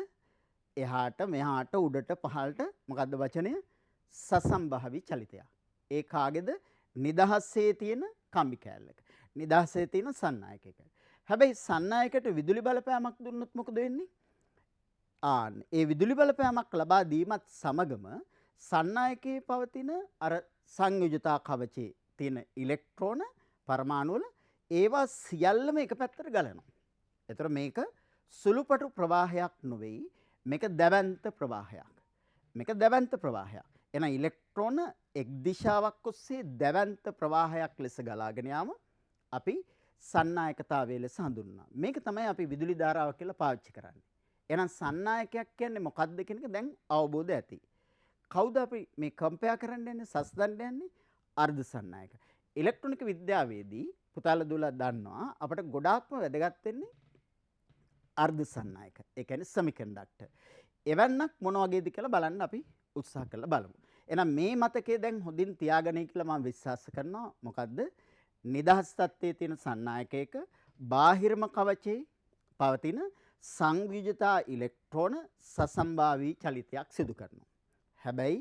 එහාට මෙහාට උඩට පහළට මොකද්ද වචනය? සසම්භාවී චලිතය. ඒ කාගේද? නිදහසේ තියෙන කම්බි කෑල්ලක. නිදහසේ තියෙන සන්නායකයක. හැබැයි සන්නායකයට විදුලි බලපෑමක් දුන්නොත් මොකද වෙන්නේ? ඒ විදුලි බලපෑමක් ලබා දීමත් සමගම සන්නායකයේ පවතින අර සංයුජතා කවචයේ තියෙන ඉලෙක්ට්‍රෝන පරමාණු වල ඒවා සියල්ලම එක පැත්තට ගලනවා. එතකොට මේක සුළුපටු ප්‍රවාහයක් නෙවෙයි. මේක දැවැන්ත ප්‍රවාහයක්. මේක දැවැන්ත ප්‍රවාහයක්. එහෙනම් ඉලෙක්ට්‍රෝන එක් දිශාවක් ඔස්සේ දැවැන්ත ප්‍රවාහයක් ලෙස ගලාගෙන යාම අපි සන්නායකතාවය ලෙස හඳුන්වනවා. මේක තමයි අපි විදුලි ධාරාව කියලා පාවිච්චි කරන්නේ. එහෙනම් සන්නායකයක් කියන්නේ මොකක්ද කියන එක දැන් අවබෝධ ඇති. කවුද අපි මේ කම්පෙයා කරන්න යන්නේ සස්දන්න යන්නේ? අර්ධ සන්නායක. ඉලෙක්ට්‍රොනික විද්‍යාවේදී පුතාලා දුවලා දන්නවා අපිට ගොඩාක්ම වැදගත් වෙන්නේ අර්ධ සන්නායක. ඒ කියන්නේ සෙමිකන්ඩක්ටර්. එවන්නක් මොන වගේද කියලා බලන්න අපි උත්සාහ කරලා බලමු. එහෙනම් මේ මතකයේ දැන් හොඳින් තියාගන්නයි කියලා මම විශ්වාස කරනවා. මොකද්ද? නිදහස් තත්ත්වයේ තියෙන සන්නායකයක බාහිරම කවචයේ පවතින සංවිජිතා ඉලෙක්ට්‍රෝන සසම්භාවී චලිතයක් සිදු කරනවා. හැබැයි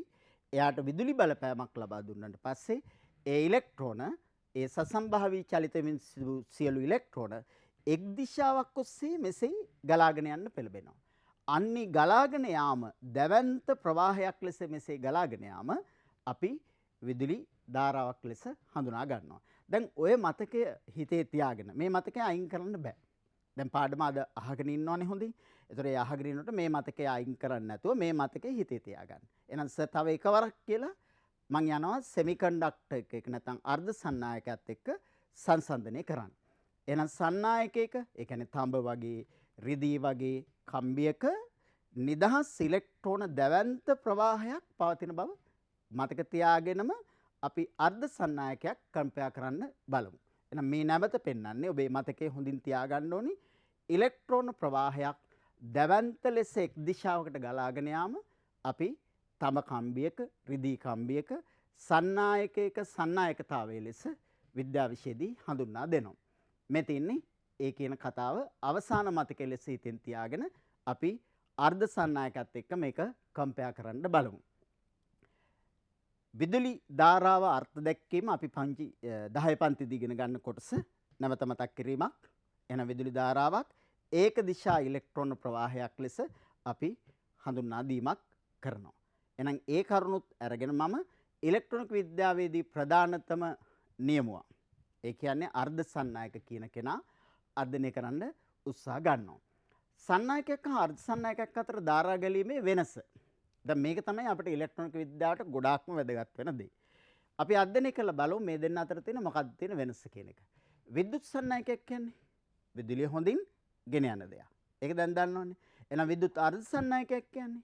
එයාට විදුලි බලපෑමක් ලබා දුන්නාට පස්සේ ඒ ඉලෙක්ට්‍රෝන ඒ සසම්භාවී චලිතමින් සියලු ඉලෙක්ට්‍රෝන එක් දිශාවක් ඔස්සේ මෙසේ ගලාගෙන යන්න පෙළඹෙනවා. අන්නේ ගලාගෙන යාම දැවැන්ත ප්‍රවාහයක් ලෙස මෙසේ ගලාගෙන යාම අපි විදුලි ධාරාවක් ලෙස හඳුනා ගන්නවා. දැන් ඔය මතකය හිතේ තියාගෙන මේ මතකය අයින් කරන්න බෑ. දැන් පාඩම අද අහගෙන ඉන්නවනේ හොඳින්. ඒතර ඒ අහගෙන ඉන්නකොට මේ මතකය අයින් කරන්නේ නැතුව මේ මතකය හිතේ තියාගන්න. එහෙනම් සර් තව එකවරක් කියලා මම යනවා සෙමිකන්ඩක්ටර් එක නැත්නම් අර්ධ සන්නායකයත් එක්ක සංසන්දනය කරන්න. එහෙනම් සන්නායකයක ඒ කියන්නේ තඹ වගේ රිදී වගේ කම්බියක නිදහස් ඉලෙක්ට්‍රෝන දැවැන්ත ප්‍රවාහයක් පවතින බව මතක තියාගෙනම අපි අර්ධ සන්නායකයක් කම්පෙයා කරන්න බලමු. එහෙනම් මේ නැවත පෙන්වන්නේ ඔබේ මතකයේ හොඳින් තියාගන්න ඕනි ඉලෙක්ට්‍රෝන ප්‍රවාහයක් දැවැන්ත ලෙස එක් දිශාවකට ගලාගෙන යාම අපි තම කම්බියක රිදී කම්බියක සන්නායකයක සන්නායකතාවයේ ලෙස විද්‍යා විෂයේදී හඳුන්වා දෙනවා. මේ තින්නේ ඒ කියන කතාව අවසාන මතකයේ ලෙස හිතෙන් තියාගෙන අපි අර්ධ සන්නායකත් එක්ක මේක කම්පෙයා කරන්න බලමු. විදුලි ධාරාව අර්ථ දැක්වීම අපි 10 පන්තිදී ඉගෙන ගන්න කොටස නැවත මතක් කිරීමක්. එහෙනම් විදුලි ධාරාවක් ඒක දිශා ඉලෙක්ට්‍රෝන ප්‍රවාහයක් ලෙස අපි හඳුන්වා දීමක් කරනවා. එහෙනම් ඒ කරුණුත් අරගෙන මම ඉලෙක්ට්‍රොනික විද්‍යාවේදී ප්‍රධානතම නියමුවා. ඒ කියන්නේ අර්ධ සන්නායක කියන කෙනා අධ්‍යයනය කරන්න උත්සාහ ගන්නවා. සන්නායකයක් හා අර්ධ සන්නායකයක් අතර ධාරා ගැලීමේ වෙනස. දැන් මේක තමයි අපිට ඉලෙක්ට්‍රොනික විද්‍යාවට ගොඩාක්ම වැදගත් වෙන දේ. අපි අධ්‍යයනය කරලා බලමු මේ දෙන්න අතර තියෙන මොකක්ද තියෙන වෙනස කියන එක. විද්‍යුත් සන්නායකයක් කියන්නේ විදුලිය හොඳින් ගෙන යන දෙයක්. ඒක දැන් දන්නවනේ. එහෙනම් විද්‍යුත් අර්ධ සන්නායකයක් කියන්නේ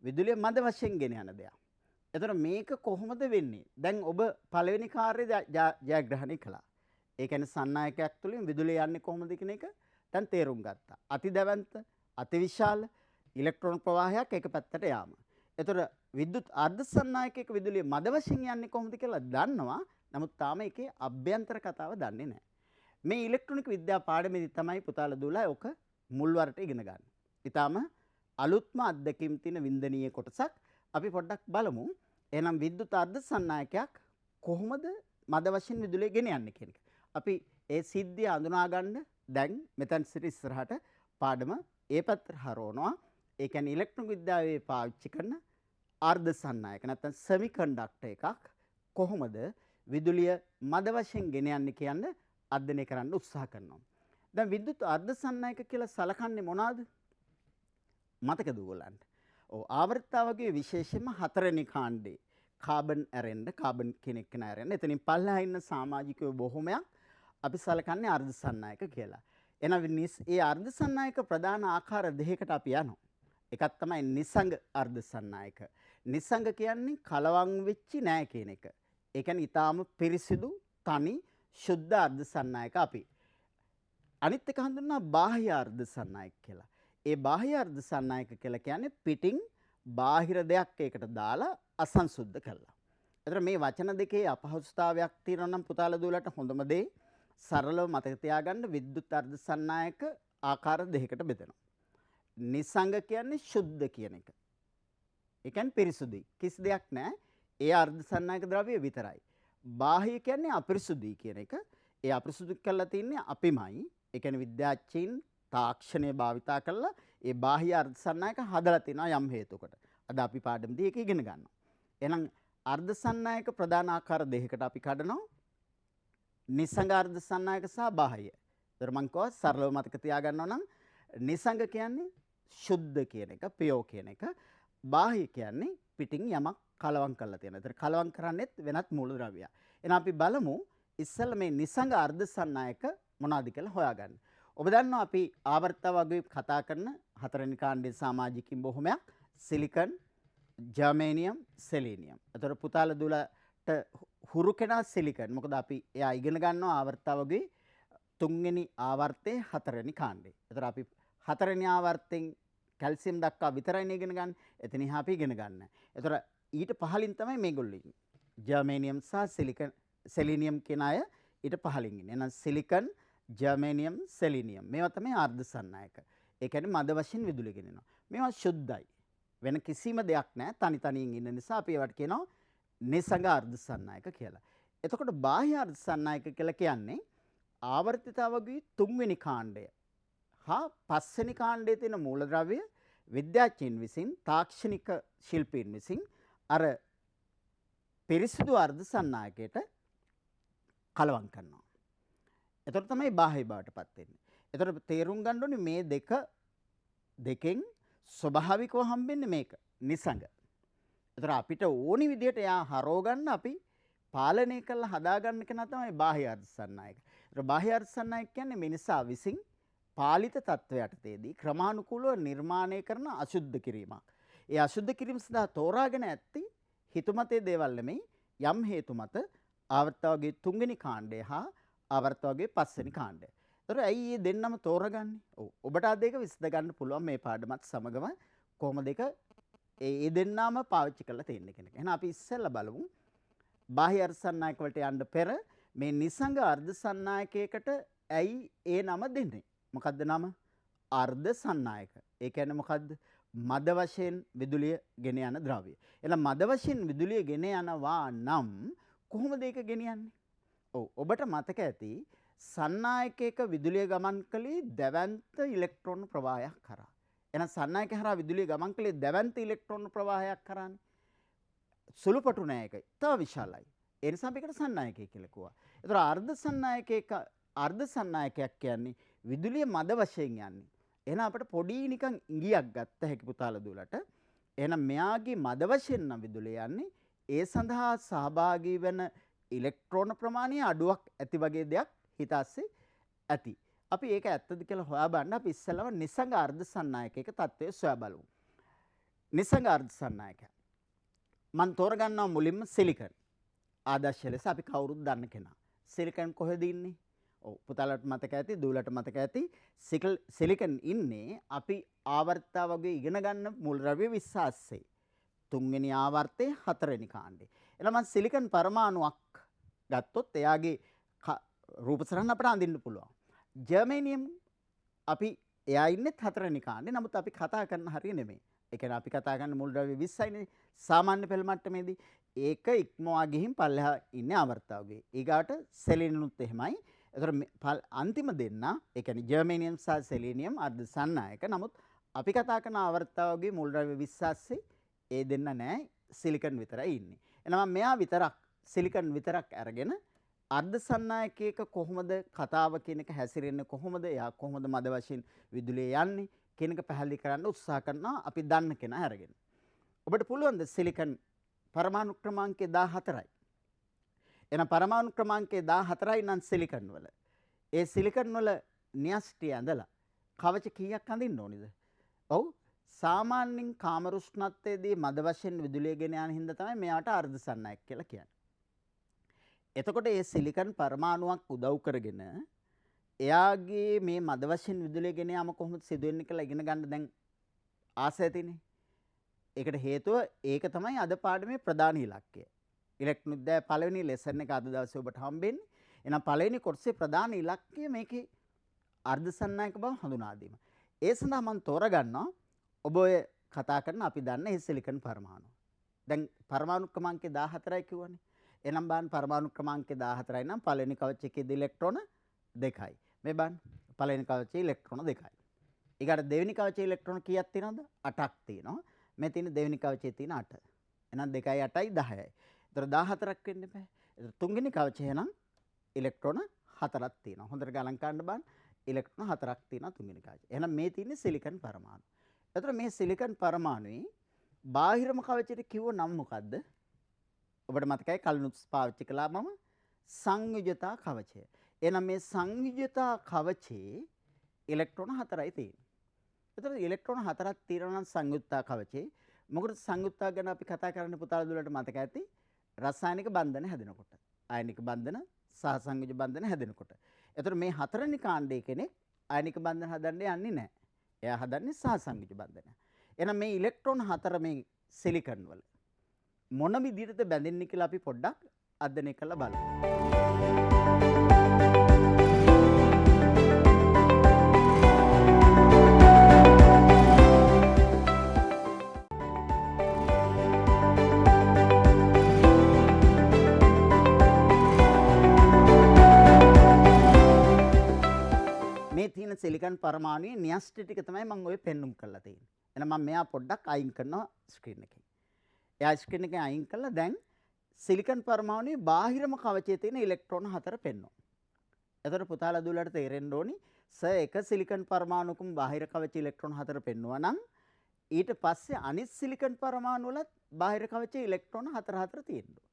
විදුලිය මද වශයෙන් ගෙන යන දෙයක්. එතකොට මේක කොහොමද වෙන්නේ? දැන් ඔබ පළවෙනි කාර්යය ජයග්‍රහණය කළා. ඒ කියන්නේ සන්නායකයක් තුලින් විදුලිය යන්නේ කොහොමද කියන එක දැන් තේරුම් ගත්තා. අතිදැවැන්ත, අතිවිශාල ඉලෙක්ට්‍රෝන ප්‍රවාහයක් එක පැත්තට යාම. එතකොට විද්‍යුත් අර්ධ සන්නායකයක විදුලිය මද වශයෙන් යන්නේ කොහොමද කියලා දන්නවා. නමුත් තාම ඒකේ අභ්‍යන්තර කතාව දන්නේ නැහැ. මේ ඉලෙක්ට්‍රොනික විද්‍යා පාඩමේදී තමයි පුතාලා දුවලා ඔක මුල්වරට ඉගෙන ගන්න. ඊටාම අලුත්ම අත්දැකීම් තියෙන වින්දනීය කොටසක් අපි පොඩ්ඩක් බලමු. එහෙනම් විද්‍යුත් අර්ධ සන්නායකයක් කොහොමද මද වශයෙන් විදුලිය ගෙන යන්නේ කියන එක. අපි ඒ සිද්ධිය හඳුනා ගන්න දැන් මෙතන සිට ඉස්සරහට පාඩම ඒ පැත්තට හරවනවා. ඒ කියන්නේ ඉලෙක්ට්‍රොනික විද්‍යාවේ පාවිච්චි කරන අර්ධ සන්නායක නැත්නම් සෙමිකන්ඩක්ටර් එකක් කොහොමද විදුලිය මද වශයෙන් ගෙන යන්නේ කියන්නේ අධ්‍යයනය කරන්න උත්සාහ කරනවා. දැන් විද්‍යුත් අර්ධ සන්නායක කියලා සලකන්නේ මොනවාද? මතකද ඔයගොල්ලන්ට? ඔව් ආවර්තාවකයේ විශේෂයෙන්ම 4 වෙනි කාණ්ඩේ කාබන් ඇරෙන්න කාබන් කෙනෙක් කෙනා ඇරෙන්න. එතනින් පල්ලෙහා ඉන්න සමාජිකයෝ බොහොමයක් අපි සලකන්නේ අර්ධ සන්නායක කියලා. එහෙනම් ඒ අර්ධ සන්නායක ප්‍රධාන ආකාර දෙකකට අපි යනවා. එකක් තමයි නිසංග අර්ධ සන්නායක. නිසංග කියන්නේ කලවම් වෙච්චි නෑ කියන එක. ඒ කියන්නේ ඊටාම පිරිසිදු තනි ශුද්ධ අර්ධ සන්නායක අපි. අනිත් එක හඳුන්වනවා බාහ්‍ය අර්ධ සන්නායක කියලා. ඒ බාහ්‍ය අර්ධ සන්නායක කියලා කියන්නේ පිටින් බාහිර දෙයක් ඒකට දාලා අසංසුද්ධ කරලා. එතන මේ වචන දෙකේ අපහසුතාවයක් තියෙනවා නම් පුතාලා දුවලට හොඳම දේ සරලව මතක තියාගන්න විද්‍යුත් අර්ධ සන්නායක ආකාර දෙකකට බෙදෙනවා. නිසංග කියන්නේ ශුද්ධ කියන එක. ඒ කියන්නේ පිරිසුදුයි. කිසි දෙයක් නැහැ. ඒ අර්ධ සන්නායක ද්‍රව්‍ය විතරයි. බාහ්‍ය කියන්නේ අපිරිසුදුයි කියන එක. ඒ අපිරිසුදු කරලා තින්නේ අපිමයි. ඒ කියන්නේ විද්‍යාඥයින් තාක්ෂණය භාවිතා කරලා ඒ බාහ්‍ය අර්ධ සන්නායක හදලා තිනවා යම් හේතුවකට. අද අපි පාඩමදී ඒක ඉගෙන ගන්නවා. එහෙනම් අර්ධ සන්නායක ප්‍රධාන ආකාර දෙකකට අපි කඩනවා. නිසංග අර්ධ සන්නායක සහ බාහ්‍ය. ඒතර මං කව සරලව මතක තියාගන්නවා නම් නිසංග කියන්නේ සුද්ධ කියන එක, පියෝ කියන එක. බාහ්‍ය කියන්නේ පිටින් යමක් කලවම් කරලා තියෙන. ඒතර කලවම් කරන්නේත් වෙනත් මූලද්‍රව්‍යයක්. එහෙනම් අපි බලමු ඉස්සෙල්ලා මේ නිසංග අර්ධ සන්නායක මොනවද කියලා හොයාගන්න. ඔබ දන්නවා අපි ආවර්තව වගේ කතා කරන හතරවෙනි කාණ්ඩයේ සමාජිකින් බොහොමයක් සිලිකන්, ජර්මේනියම්, සෙලීනියම්. ඒතර පුතාලා දුලට හුරු කෙනා සිලිකන්. මොකද අපි එයා ඉගෙන ගන්නවා ආවර්තව වගේ තුන්වෙනි ආවර්තයේ හතරවෙනි කාණ්ඩේ. ඒතර අපි හතරවෙනි ආවර්තයෙන් කැල්සියම් දක්වා විතරයි ඉගෙන ගන්න. එතන එහා අපි ඉගෙන ගන්න. ඒතර ඊට පහලින් තමයි මේගොල්ලෝ ඉන්නේ. ජර්මේනියම් සහ සිලිකන්, සෙලීනියම් කියන අය ඊට පහලින් ඉන්නේ. එහෙනම් සිලිකන්, ජර්මේනියම්, සෙලීනියම් මේවා තමයි අර්ධ සන්නායක. ඒ කියන්නේ මද වශයෙන් විදුලි ගෙනෙනවා. මේවා සුද්ධයි. වෙන කිසිම දෙයක් නැහැ. තනි තනියෙන් ඉන්න නිසා අපි ඒවට කියනවා නිසංග අර්ධ සන්නායක කියලා. එතකොට බාහ්‍ය අර්ධ සන්නායක කියලා කියන්නේ ආවර්තිතාවගේ තුන්වෙනි කාණ්ඩය හා පස්වෙනි කාණ්ඩයේ තියෙන මූලද්‍රව්‍ය විද්‍යාඥයින් විසින් තාක්ෂණික ශිල්පීන් විසින් අර පිරිසිදු අර්ධ සන්නායකයට කලවම් කරනවා. එතකොට තමයි බාහ්‍ය බවට පත් වෙන්නේ. එතකොට තේරුම් ගන්න ඕනේ මේ දෙකෙන් ස්වභාවිකව හම්බෙන්නේ මේක නිසංග. එතකොට අපිට ඕනි විදිහට යා හරව ගන්න අපි පාලනය කරලා හදාගන්න කෙනා තමයි බාහ්‍ය අර්ධ සන්නායක. ඒතර බාහ්‍ය අර්ධ සන්නායක කියන්නේ මිනිසා විසින් පාලිත තත්වයටදී ක්‍රමානුකූලව නිර්මාණය කරන අශුද්ධ කිරීමක්. ඒ අශුද්ධ කිරීම සඳහා තෝරාගෙන ඇත්තේ හිතුමතේ දේවල් නෙමෙයි යම් හේතු මත ආවර්තවගේ තුන්වෙනි කාණ්ඩය හා ආවර්තවගේ පස්වෙනි කාණ්ඩය. ඒතර ඇයි මේ දෙන්නම තෝරගන්නේ? ඔබට අද ඒක විසඳ ගන්න පුළුවන් මේ පාඩමත් සමගම කොහොමද ඒක ඒ දෙන්නාම පාවිච්චි කරලා තියෙන්නේ කියන එක. එහෙනම් අපි ඉස්සෙල්ලා බලමු බාහ්‍ය අර්ධ සන්නායක වලට යන්න පෙර මේ නිසංග අර්ධ සන්නායකයකට ඇයි ඒ නම දෙන්නේ? මොකද්ද නම? අර්ධ සන්නායක. ඒ කියන්නේ මොකද්ද? මද වශයෙන් විදුලිය ගෙන යන ද්‍රව්‍ය. එහෙනම් මද වශයෙන් විදුලිය ගෙන යනවා නම් කොහොමද ඒක ගෙනියන්නේ? ඔබට මතක ඇති සන්නායකයක විදුලිය ගමන් කළේ දැවැන්ත ඉලෙක්ට්‍රෝන ප්‍රවාහයක් කරා. එහෙනම් සන්නායක හරහා විදුලිය ගමන් කළේ දැවැන්ත ඉලෙක්ට්‍රෝන ප්‍රවාහයක් කරානේ. සුළුපටු නෑ ඒක. තව විශාලයි. ඒ නිසා මේකට සන්නායකය කියලා කිව්වා. ඒතර අර්ධ සන්නායකයක් කියන්නේ විදුලිය මද වශයෙන් යන්නේ. එහෙනම් අපිට පොඩි නිකන් ඉඟියක් ගත්ත හැකි පුතාලා දුලට. එහෙනම් මෙයාගේ මද වශයෙන් නම් විදුලිය යන්නේ ඒ සඳහා සහභාගී වෙන ඉලෙක්ට්‍රෝන ප්‍රමාණය අඩුවක් ඇති වගේ දෙයක් හිතාස්සේ ඇති. අපි ඒක ඇත්තද කියලා හොයා බලන්න අපි ඉස්සෙල්ලාම නිසංග අර්ධ සන්නායකයක තත්ත්වය සොයා බලමු. නිසංග අර්ධ සන්නායක. මම තෝරගන්නවා මුලින්ම සිලිකන්. ආදර්ශ ලෙස අපි කවුරුත් දන්න කෙනා. සිලිකන් කොහෙද ඉන්නේ? පුතාලට මතක ඇති, දූලට මතක ඇති. සිලිකන් ඉන්නේ අපි ආවර්තතාව වගේ ඉගෙන ගන්න මූලද්‍රව්‍ය 20 ASCII. තුන්වෙනි ආවර්තයේ හතරවෙනි කාණ්ඩේ. එහෙනම් මම සිලිකන් පරමාණුවක් ගත්තොත් එයාගේ රූප සටහන අපට අඳින්න පුළුවන්. ජර්මේනියම් අපි එයා ඉන්නේ හතරවෙනි කාණ්ඩේ. නමුත් අපි කතා කරන හරිය නෙමෙයි. ඒ කියන්නේ අපි කතා කරන මූලද්‍රව්‍ය 20යිනේ සාමාන්‍ය පෙළ මට්ටමේදී. ඒක ඉක්මවා ගිහින් පල්ලෙහා ඉන්නේ ආවර්තතාවගේ. ඊගාට සෙලීනියම්ත් එහෙමයි. ඒතර අන්තිම දෙන්න ඒ කියන්නේ ජර්මේනියම් සහ සෙලීනියම් අර්ධ සන්නායක. නමුත් අපි කතා කරන ආවර්තතාවගේ මූලද්‍රව්‍ය 20 ASCII ඒ දෙන්න නෑ සිලිකන් විතරයි ඉන්නේ. එහෙනම් මෙයා විතරක් සිලිකන් විතරක් අරගෙන අර්ධ සන්නායකයක කොහොමද කතාව කියන එක හැසිරෙන්නේ කොහොමද? එයා කොහොමද මද වශයෙන් විදුලිය යන්නේ කියන එක පැහැදිලි කරන්න උත්සාහ කරනවා අපි දන්න කෙනා අරගෙන. ඔබට පුළුවන් ද සිලිකන් පරමාණු ක්‍රමාංකය 14යි. එහෙනම් පරමාණු ක්‍රමාංකය 14යි නම් සිලිකන් වල. ඒ සිලිකන් වල න්‍යෂ්ටි ඇඳලා කවච කීයක් අඳින්න ඕනේද? ඔව් සාමාන්‍යයෙන් කාමර උෂ්ණත්වයේදී මද වශයෙන් විදුලිය ගෙන යන හින්දා තමයි මෙයාට අර්ධ සන්නායක කියලා කියන්නේ. එතකොට මේ සිලිකන් පරමාණුවක් උදව් කරගෙන එයාගේ මේ මද වශයෙන් විදුලිය ගෙන යාම කොහොමද සිදුවෙන්නේ කියලා ඉගෙන ගන්න දැන් ආස ඇතිනේ. ඒකට හේතුව ඒක තමයි අද පාඩමේ ප්‍රධාන ඉලක්කය. ඉලෙක්ට්‍රෝන විද්‍යාවේ පළවෙනි ලෙසන් එක අද දවසේ ඔබට හම්බෙන්නේ. එහෙනම් පළවෙනි කොටසේ ප්‍රධාන ඉලක්කය මේකේ අර්ධ සන්නායක බව හඳුනා දීම. ඒ සඳහා මම තෝරගන්නවා ඔබ ඔය කතා කරන අපි දන්න මේ සිලිකන් පරමාණු. දැන් පරමාණු ක්‍රමාංකය 14යි කියවනේ. එහෙනම් බලන්න පරමාණු ක්‍රමාංකය 14යි නම් පළවෙනි කවචයේදී ඉලෙක්ට්‍රෝන 2යි. මේ බලන්න පළවෙනි කවචයේ ඉලෙක්ට්‍රෝන 2යි. ඊගාට දෙවෙනි කවචයේ ඉලෙක්ට්‍රෝන කීයක් තියෙනවද? 8ක් තියෙනවා. මේ තියෙන දෙවෙනි කවචයේ තියෙන 8. එහෙනම් 2යි 8යි 10යි. ඒතර 14ක් වෙන්න බෑ. ඒතර තුන්වෙනි කවචය නම් ඉලෙක්ට්‍රෝන 4ක් තියෙනවා. හොඳට ගණන් ගන්න බලන්න. ඉලෙක්ට්‍රෝන 4ක් තියෙනවා තුන්වෙනි කාචේ. එහෙනම් මේ තියෙන්නේ සිලිකන් පරමාණු. එතකොට මේ සිලිකන් පරමාණුවේ බාහිරම කවචයට කිව්ව නම් මොකද්ද? ඔබට මතකයි කලිනුත් පාවිච්චි කළා මම සංයුජතා කවචය. එහෙනම් මේ සංයුජතා කවචේ ඉලෙක්ට්‍රෝන 4යි තියෙන්නේ. එතකොට ඉලෙක්ට්‍රෝන 4ක් තියෙනවා නම් සංයුක්තා කවචේ. මොකද සංයුක්තා ගැන අපි කතා කරන්න පුතාලා දුලට මතක ඇති. රසායනික බන්ධන හැදෙනකොට. ආයනික බන්ධන සහ සංයුජ බන්ධන හැදෙනකොට. එතකොට මේ හතරවෙනි කාණ්ඩයේ කෙනෙක් ආයනික බන්ධන හදන්න යන්නේ නැහැ. එයා හදන්නේ සහ සංයුජ බන්ධන. එහෙනම් මේ ඉලෙක්ට්‍රෝන 4 මේ සිලිකන් වල මොන විදිහටද බැඳෙන්නේ කියලා අපි පොඩ්ඩක් අධ්‍යයනය කරලා බලමු. මේ තියෙන සිලිකන් පරමාණුවේ න්‍යෂ්ටි ටික තමයි මම ඔය පෙන්눔 කරලා තියෙන්නේ. එහෙනම් මම මෙයා පොඩ්ඩක් අයින් කරනවා ස්ක්‍රීන් එකෙන්. එයා ස්ක්‍රීන් එකෙන් අයින් කළා දැන් සිලිකන් පරමාණුවේ බාහිරම කවචයේ තියෙන ඉලෙක්ට්‍රෝන 4 පෙන්වනවා. එතකොට පුතාලා දුවලට තේරෙන්න ඕනි එක සිලිකන් පරමාණුකම බාහිර කවච ඉලෙක්ට්‍රෝන 4 පෙන්වුවා නම් ඊට පස්සේ අනිත් සිලිකන් පරමාණු වලත් බාහිර කවචයේ ඉලෙක්ට්‍රෝන 4 තියෙනවා.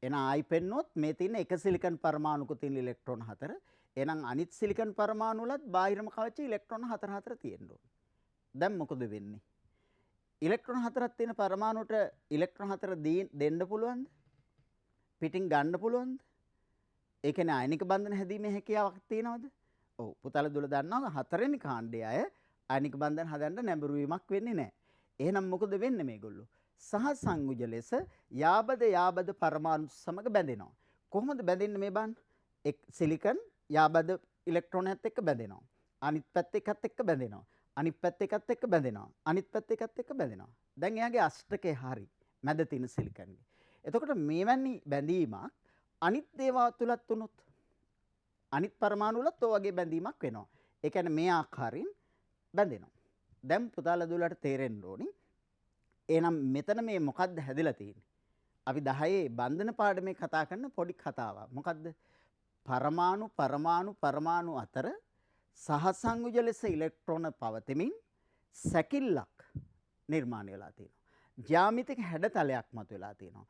එහෙනම් ආයි පෙන්වුවොත් මේ තියෙන එක සිලිකන් පරමාණුක තියෙන ඉලෙක්ට්‍රෝන 4 එහෙනම් අනිත් සිලිකන් පරමාණු වලත් බාහිරම කවචයේ ඉලෙක්ට්‍රෝන 4 තියෙනවා. දැන් මොකද වෙන්නේ? ඉලෙක්ට්‍රෝන 4ක් තියෙන පරමාණුට ඉලෙක්ට්‍රෝන 4 දෙන්න පුළුවන්ද? පිටින් ගන්න පුළුවන්ද? ඒ කියන්නේ ආයනික බන්ධන හැදීමේ හැකියාවක් තියෙනවද? ඔව් පුතාලා දුල දන්නවා හතරවෙනි කාණ්ඩයේ අය ආයනික බන්ධන හදන්න නැඹුරු වීමක් වෙන්නේ නැහැ. එහෙනම් මොකද වෙන්නේ මේගොල්ලෝ? සහ සංයුජ ලෙස යාබද පරමාණු සමග බැඳෙනවා. කොහොමද බැඳෙන්නේ මේ බලන්න? සිලිකන් යාබද ඉලෙක්ට්‍රෝනයත් එක්ක බැඳෙනවා. අනිත් පැත්ත එකත් එක්ක බැඳෙනවා. අනිත් පැත්ත එකත් එක්ක බැඳෙනවා. අනිත් පැත්ත එකත් එක්ක බැඳෙනවා. දැන් එයාගේ අෂ්ටකේ හරි මැද තියෙන සිලිකන්ගේ. එතකොට මේවැනි බැඳීමක් අනිත් දේවල් තුලත් වුණොත් අනිත් පරමාණු වලත් ඔය වගේ බැඳීමක් වෙනවා. ඒ කියන්නේ මේ ආකාරයෙන් බැඳෙනවා. දැන් පුතාලා දුවලට තේරෙන්න ඕනි. එහෙනම් මෙතන මේ මොකද්ද හැදිලා තියෙන්නේ? අපි 10 බන්ධන පාඩමේ කතා කරන පොඩි කතාවක්. මොකද්ද? පරමාණු අතර සහසංයුජ ලෙස ඉලෙක්ට්‍රෝන පවතිමින් සැකිල්ලක් නිර්මාණය වෙලා තියෙනවා. ජ්‍යාමිතික හැඩතලයක් මතුවලා තියෙනවා.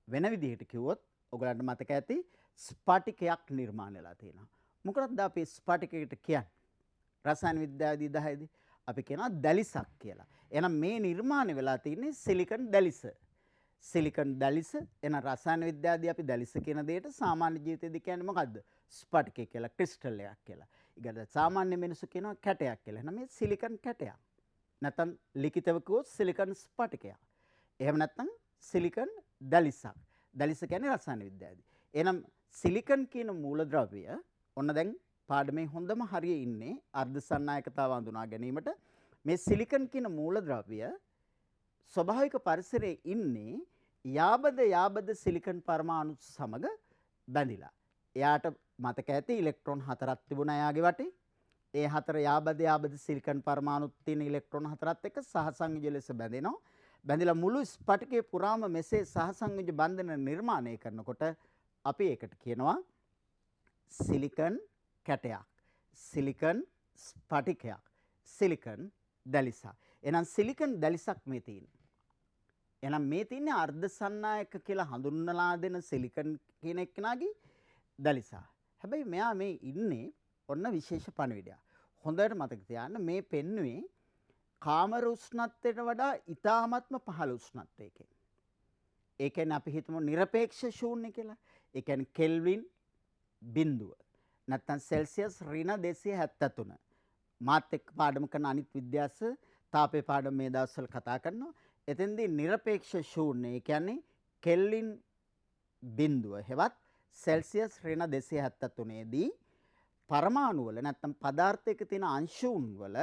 වෙන විදිහට කිව්වොත් ඔයගලන්ට මතක ඇති ස්පටිකයක් නිර්මාණය වෙලා තියෙනවා. මොකටද අපි ස්පටිකයකට කියන්නේ? රසායන විද්‍යාවේදී 10දී අපි කියනවා දැලිසක් කියලා. එහෙනම් මේ නිර්මාණය වෙලා තියෙන්නේ සිලිකන් දැලිස. සිලිකන් දැලිස එන රසායන විද්‍යාවේදී අපි දැලිස කියන දෙයට සාමාන්‍ය ජීවිතයේදී කියන්නේ මොකද්ද? ස්පටිකය කියලා, ක්‍රිස්ටල් එකක් කියලා. ඊගොල්ල සාමාන්‍ය මිනිස්සු කියනවා කැටයක් කියලා. එහෙනම් මේ සිලිකන් කැටයක්. නැත්නම් ලිඛිතව කිව්වොත් සිලිකන් ස්පටිකයක්. එහෙම නැත්නම් සිලිකන් දැලිසක්. දැලිස කියන්නේ රසායන විද්‍යාවේදී. එහෙනම් සිලිකන් කියන මූලද්‍රව්‍ය ඔන්න දැන් පාඩමේ හොඳම හරිය ඉන්නේ අර්ධ සන්නායකතාව හඳුනා ගැනීමට. මේ සිලිකන් කියන මූලද්‍රව්‍ය ස්වභාවික පරිසරයේ ඉන්නේ යාබද සිලිකන් පරමාණු සමග බැඳිලා. එයාට මතක ඇති ඉලෙක්ට්‍රෝන 4ක් තිබුණා එයාගේ වටේ. ඒ 4 යාබද සිලිකන් පරමාණුත් තියෙන ඉලෙක්ට්‍රෝන 4ත් එක්ක සහසංයුජ ලෙස බැඳෙනවා. බැඳිලා මුළු ස්පටිකයේ පුරාම මෙසේ සහසංයුජ බන්ධන නිර්මාණය කරනකොට අපි ඒකට කියනවා සිලිකන් කැටයක්. සිලිකන් ස්පටිකයක්. සිලිකන් දැලිසක්. එහෙනම් සිලිකන් දැලිසක් මේ තියෙන්නේ. එහෙනම් මේ තියෙන්නේ අර්ධ සන්නායක කියලා හඳුන්වලා දෙන සිලිකන් කියන එක්කෙනාගේ දැලිසක්. හැබැයි මෙයා මේ ඉන්නේ ඔන්න විශේෂ පණිවිඩයක්. හොඳට මතක තියාගන්න මේ පෙන්නුවේ කාමර උෂ්ණත්වයට වඩා ඉතාමත්ම පහළ උෂ්ණත්වයකින්. ඒ කියන්නේ අපි හිතමු নিরপেক্ষ ශූන්‍ය කියලා. ඒ කියන්නේ කෙල්වින් බිඳුව. නැත්නම් සෙල්සියස් -273. මාත් එක්ක පාඩම කරන අනිත් විද්‍යාස තාපේ පාඩම මේ දවස්වල කතා කරනවා. එතෙන්දී নিরপেক্ষ ශූන්‍ය ඒ කියන්නේ කෙල්වින් බිඳුව හෙවත් සෙල්සියස් -273 දී පරමාණු වල නැත්නම් පදාර්ථයක තියෙන අංශුන් වල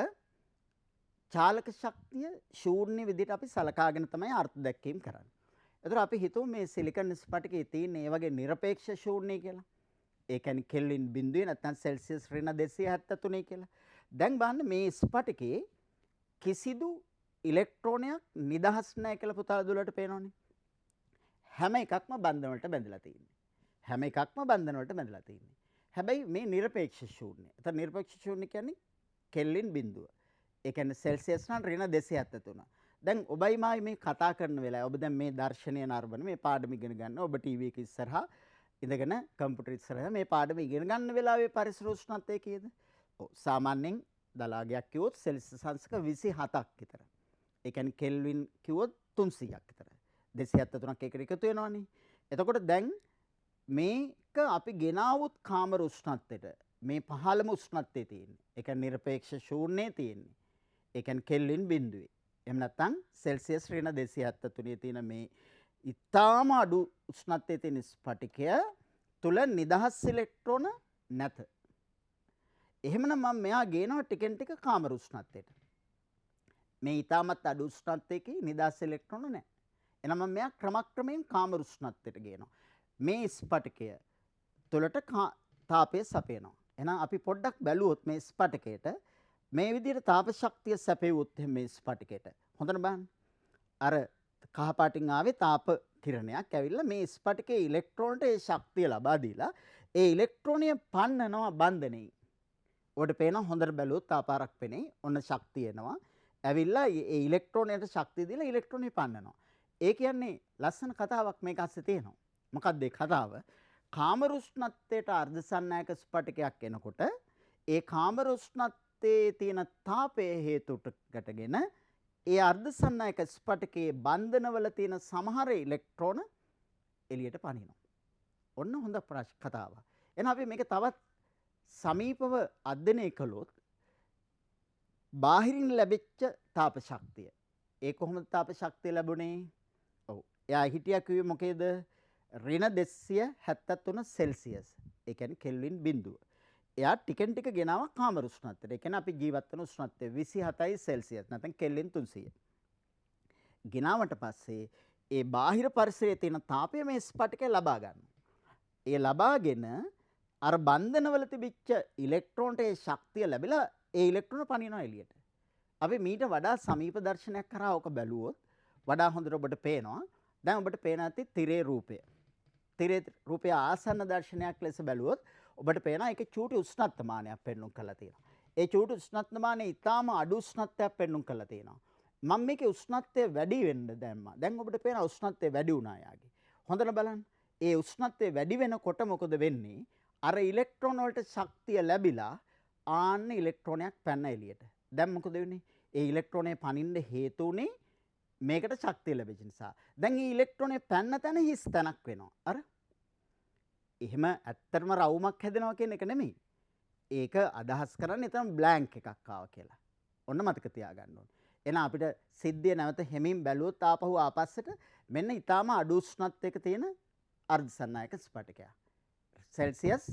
චාලක ශක්තිය ශූන්‍ය විදිහට අපි සලකාගෙන තමයි අර්ථ දැක්වීම කරන්නේ. ඒතර අපි හිතුව මේ සිලිකන් ස්පටිකයේ තියෙන ඒ වගේ নিরপেক্ষ ශූන්‍ය කියලා. ඒ කියන්නේ කෙල්වින් බිඳුවේ නැත්නම් සෙල්සියස් -273 කියලා. දැන් බලන්න මේ ස්පටිකයේ කිසිදු ඉලෙක්ට්‍රෝනයක් නිදහස් නැහැ කියලා පුතාලා දුලට පේනවනේ. හැම එකක්ම බන්ධන වලට බැඳලා තියෙන්නේ. හැම එකක්ම බන්ධන වලට බැඳලා තියෙන්නේ. හැබැයි මේ නිරපේක්ෂ ශූන්‍ය. එතන නිරපේක්ෂ ශූන්‍ය කියන්නේ කෙල්වින් බිඳුව. ඒ කියන්නේ සෙල්සියස් නම් -273. දැන් ඔබයි මායි මේ කතා කරන වෙලාවේ ඔබ දැන් මේ දර්ශනීය නරඹන මේ පාඩම ඉගෙන ගන්න ඔබ ටීවී එක ඉස්සරහා ඉඳගෙන කම්පියුටර් ඉස්සරහා මේ පාඩම ඉගෙන ගන්න වෙලාවේ පරිසර උෂ්ණත්වය කීයද? ඔව් සාමාන්‍යයෙන් දලාගයක් කිව්වොත් සෙල්සියස් අංශක 27ක් විතර. ඒ කියන්නේ කෙල්වින් කිව්වොත් 300ක් විතර. 273ක් එකට එකතු වෙනවනේ. එතකොට දැන් මේක අපි ගෙනාවුත් කාමර උෂ්ණත්වයට මේ පහළම උෂ්ණත්වයේ තියෙන්නේ. ඒ කියන්නේ නිරපේක්ෂ ශූන්‍යයේ තියෙන්නේ. ඒ කියන්නේ කෙල්වින් බිඳුවේ. එහෙම නැත්නම් සෙල්සියස් -273 තියෙන මේ ඉතාම අඩු උෂ්ණත්වයේ තියෙන ස්ෆටිකය තුල නිදහස් ඉලෙක්ට්‍රෝන නැත. එහෙමනම් මම මෙයා ගේනවා ටිකෙන් ටික කාමර උෂ්ණත්වයට. මේ ඉතාමත් අඩු උෂ්ණත්වයක නිදහස් ඉලෙක්ට්‍රෝන නැහැ. එහෙනම් මම මෙයා ක්‍රමක්‍රමයෙන් කාමර උෂ්ණත්වයට ගේනවා. මේ ස්ෆටිකය තුළට තාපය සපයනවා. එහෙනම් අපි පොඩ්ඩක් බැලුවොත් මේ ස්ෆටිකයට මේ විදිහට තාප ශක්තිය සැපෙවුවොත් මේ ස්ෆටිකයට හොඳට බලන්න. අර කහ පාටින් ආවේ තාප කිරණයක් ඇවිල්ලා මේ ස්ෆටිකයේ ඉලෙක්ට්‍රෝනට ඒ ශක්තිය ලබා දීලා ඒ ඉලෙක්ට්‍රෝනය පන්නනවා බන්ධනේ. ඔබට පේනවා හොඳට බැලුවොත් තාපාරක් පෙනේ. ඔන්න ශක්තිය එනවා. ඇවිල්ලා ඒ ඉලෙක්ට්‍රෝනයට ශක්තිය දීලා ඉලෙක්ට්‍රෝනය පන්නනවා. ඒ කියන්නේ ලස්සන කතාවක් මේක අස්සේ තියෙනවා. මොකක්ද ඒ කතාව? කාමර උෂ්ණත්වයට අර්ධසන්නායක ස්ෆටිකයක් එනකොට ඒ කාමර උෂ්ණත්වයේ තියෙන තාපය හේතුවටගෙන ඒ අර්ධසන්නායක ස්ෆටිකයේ බන්ධනවල තියෙන සමහර ඉලෙක්ට්‍රෝන එළියට පනිනවා. ඔන්න හොඳ කතාවක්. එහෙනම් අපි මේක තවත් සමීපව අධ්‍යයනය කළොත් බාහිරින් ලැබිච්ච තාප ශක්තිය. ඒ කොහොමද තාප ශක්තිය ලැබුණේ? ඔව්. එයා හිටියා කිව්වේ මොකේද? -273 සෙල්සියස්. ඒ කියන්නේ කෙල්වින් බිඳුව. එයා ටිකෙන් ටික ගෙනාවා කාමර උෂ්ණත්වයට. ඒ කියන්නේ අපි ජීවත් වෙන උෂ්ණත්වය 27යි සෙල්සියස් නැත්නම් කෙල්වින් 300. ගෙනාවට පස්සේ ඒ බාහිර පරිසරයේ තියෙන තාපය මේ ස්ෆටිකය ලබා ගන්නවා. ඒ ලබාගෙන අර බන්ධනවල තිබිච්ච ඉලෙක්ට්‍රෝනට ඒ ශක්තිය ලැබිලා ඒ ඉලෙක්ට්‍රෝන පනිනවා එළියට. අපි මීට වඩා සමීප දර්ශනයක් කරා ඔක බැලුවොත් වඩා හොඳට ඔබට පේනවා. දැන් ඔබට පේන ඇති තිරේ රූපය. තිරේ රූපය ආසන්න දර්ශනයක් ලෙස බැලුවොත් ඔබට පේනවා ඒකේ චූටි උෂ්ණත්වමානයක් පෙන්වුම් කරලා තියෙනවා. ඒ චූටි උෂ්ණත්වමානය ඊටාම අඩු උෂ්ණත්වයක් පෙන්වුම් කරලා තියෙනවා. මම මේකේ උෂ්ණත්වය වැඩි වෙන්න දැම්මා. දැන් ඔබට පේනවා උෂ්ණත්වය වැඩි වුණා යාගේ. හොඳට බලන්න. ඒ උෂ්ණත්වය වැඩි වෙනකොට මොකද වෙන්නේ? අර ඉලෙක්ට්‍රෝන වලට ශක්තිය ලැබිලා ආන්න ඉලෙක්ට්‍රෝනයක් පැන්න එළියට. දැන් මොකද වෙන්නේ? ඒ ඉලෙක්ට්‍රෝනේ පනින්න හේතු උනේ මේකට ශක්තිය ලැබෙච්ච නිසා. දැන් මේ ඉලෙක්ට්‍රෝනේ පැන්න තැන හිස් තැනක් වෙනවා. අර එහෙම ඇත්තටම රවුමක් හැදෙනවා කියන එක නෙමෙයි. ඒක අදහස් කරන්නේ එතන බ්ලැන්ක් එකක් ආවා කියලා. ඔන්න මතක තියාගන්න ඕනේ. එහෙනම් අපිට සිද්ධිය නැවත හැමින් බැලුවොත් ආපස්සට මෙන්න ඊටාම අඩු උෂ්ණත්වයක තියෙන අර්ධසන්නායක ස්ෆටිකයක්. සෙල්සියස්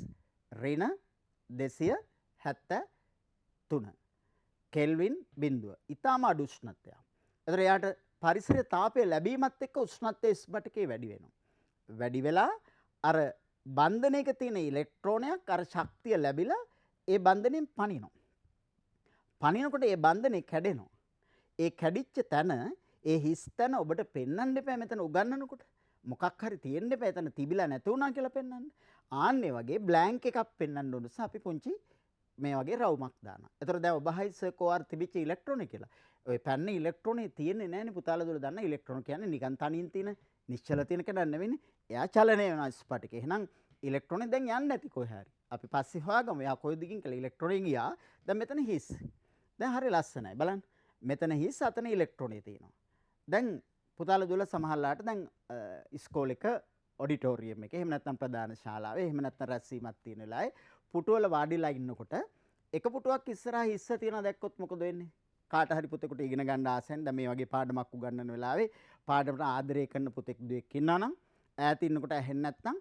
-273 කෙල්වින් බිඳුව. ඊටාම අඩු උෂ්ණත්වයක්. ඒතර එයාට පරිසරයේ තාපය ලැබීමත් එක්ක උෂ්ණත්වයේ ස්ෆටිකේ වැඩි වෙනවා. වැඩි වෙලා අර බන්ධනයක තියෙන ඉලෙක්ට්‍රෝනයක් අර ශක්තිය ලැබිලා ඒ බන්ධනයෙන් පනිනවා. පනිනකොට ඒ බන්ධනේ කැඩෙනවා. ඒ කැඩිච්ච තැන ඒ හිස් තැන ඔබට පෙන්වන්න එපා මෙතන උගන්වනකොට. මොකක් හරි තියෙන්න එපා එතන තිබිලා නැති වුණා කියලා පෙන්වන්න. ආන්නේ වගේ බ්ලැන්ක් එකක් පෙන්වන්න ඕන නිසා අපි පුංචි මේ වගේ රවුමක් දානවා. ඒතර දැන් ඔබ හයිසකෝආර් තිබිච්ච ඉලෙක්ට්‍රෝන කියලා. ඔය පැන්නේ ඉලෙක්ට්‍රෝනේ තියෙන්නේ නැහැනේ පුතාලා දුර දන්න ඉලෙක්ට්‍රෝන කියන්නේ නිකන් තනියෙන් තියෙන නිශ්චල තියෙන කෙනා නෙවෙයිනේ. එයා චලනය වෙනවා ස්ෆටිකේ. එහෙනම් ඉලෙක්ට්‍රෝනේ දැන් යන්නේ නැති කොහේ හරි. අපි පස්සේ හොයාගමු. එයා කොයි දිගින් කියලා ඉලෙක්ට්‍රෝනේ ගියා. දැන් මෙතන හිස්. දැන් හරි ලස්සනයි. බලන්න. මෙතන හිස් අතන ඉලෙක්ට්‍රෝනේ තියෙනවා. දැන් පුතාලා දුර සමහරලාට දැන් ඉස්කෝලේක ඔඩිටෝරියම් එකේ එහෙම නැත්නම් ප්‍රධාන ශාලාවේ එහෙම නැත්නම් රැස්වීමක් තියෙන වෙලාවේ පුටුවල වාඩිලා ඉන්නකොට එක පුටුවක් ඉස්සරහා හිස්ස තියනවා දැක්කොත් මොකද වෙන්නේ? කාට හරි පුතෙකුට ඉගෙන ගන්න ආසෙන් දැන් මේ වගේ පාඩමක් උගන්වන වෙලාවේ පාඩමට ආදරය කරන පුතෙක් දුවෙක් ඉන්නවා නම් ඈත ඉන්නකොට ඇහෙන්නේ නැත්නම්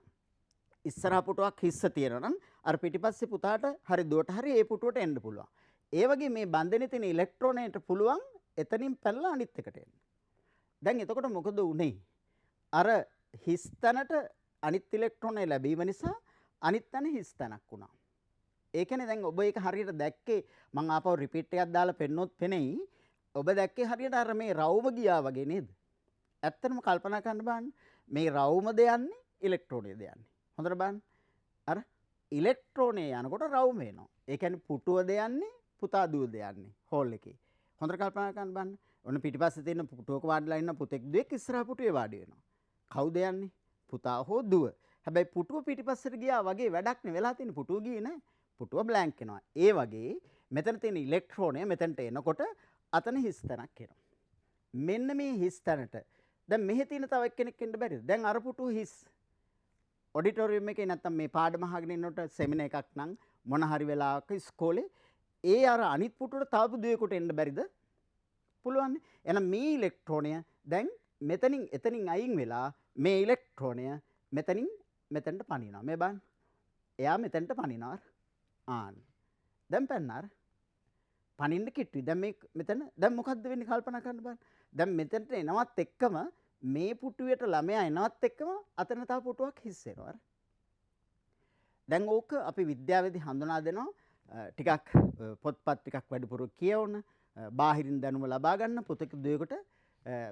ඉස්සරහා පුටුවක් හිස්ස තියෙනවා නම් අර පිටිපස්සේ පුතාට හරි දුවට හරි ඒ පුටුවට එන්න පුළුවන්. ඒ වගේ මේ බන්ධනේ තියෙන ඉලෙක්ට්‍රෝනයට පුළුවන් එතනින් පැනලා අනිත් එකට එන්න. දැන් එතකොට මොකද උනේ? අර හිස් තැනට අනිත් ඉලෙක්ට්‍රෝනය ලැබීම නිසා අනිත් තැන හිස් තැනක් වුණා. ඒ කියන්නේ දැන් ඔබ ඒක හරියට දැක්කේ මම ආපහු රිපීට් එකක් දාලා පෙන්නොත් පෙනෙයි. ඔබ දැක්කේ හරියට අර මේ රවුම ගියා වගේ නේද? ඇත්තටම කල්පනා කරන්න බලන්න මේ රවුමද යන්නේ ඉලෙක්ට්‍රෝනයද යන්නේ? හොඳට බලන්න. අර ඉලෙක්ට්‍රෝනය යනකොට රවුම එනවා. ඒ කියන්නේ පුටුවද යන්නේ පුතා දුවද යන්නේ හෝල් එකේ. හොඳට කල්පනා කරන්න බලන්න. ඔන්න පිටිපස්සේ තියෙන පුටුවක වාඩිලා ඉන්න පුතෙක් දුවෙක් ඉස්සරහ පුටුවේ වාඩි වෙනවා. කවුද යන්නේ? පුතා හෝ දුව. හැබැයි පුටුව පිටිපස්සට ගියා වගේ වැඩක් නේ වෙලා තියෙන්නේ. පුටුව ගියේ නැහැ. පුටුව බ්ලැන්ක් වෙනවා. ඒ වගේ මෙතන තියෙන ඉලෙක්ට්‍රෝනය මෙතනට එනකොට අතන හිස් තැනක් එනවා. මෙන්න මේ හිස් තැනට දැන් මෙහි තියෙන තව එක්කෙනෙක් එන්න බැරිද? දැන් අර පුටුව හිස්. ඔඩිටෝරියම් එකේ නැත්තම් මේ පාඩම අහගෙන ඉන්නකොට සෙමිනා එකක් නම් මොන හරි වෙලාවක ඉස්කෝලේ ඒ අර අනිත් පුටුවට තව දුවෙකුට එන්න බැරිද? පුළුවන් නේ. එහෙනම් මේ ඉලෙක්ට්‍රෝනය දැන් මෙතනින් එතනින් අයින් වෙලා මේ ඉලෙක්ට්‍රෝනය මෙතනින් මෙතනට පනිනවා. මේ බලන්න. එයා මෙතනට පනිනවා. ආන්න. දැන් පැන්නාර. පනින්න කිට්ටුයි. දැන් මේ මෙතන දැන් මොකද්ද වෙන්නේ කල්පනා කරන්න බලන්න. දැන් මෙතනට එනවත් එක්කම මේ පුටුවට ළමයා එනවත් එක්කම අතන තව පුටුවක් හිස් වෙනවා. දැන් ඕක අපි විද්‍යාවේදී හඳුනා දෙනවා ටිකක් පොත්පත් ටිකක් වැඩිපුර කියවන බාහිරින් දැනුම ලබා ගන්න පුතක දුවෙකුට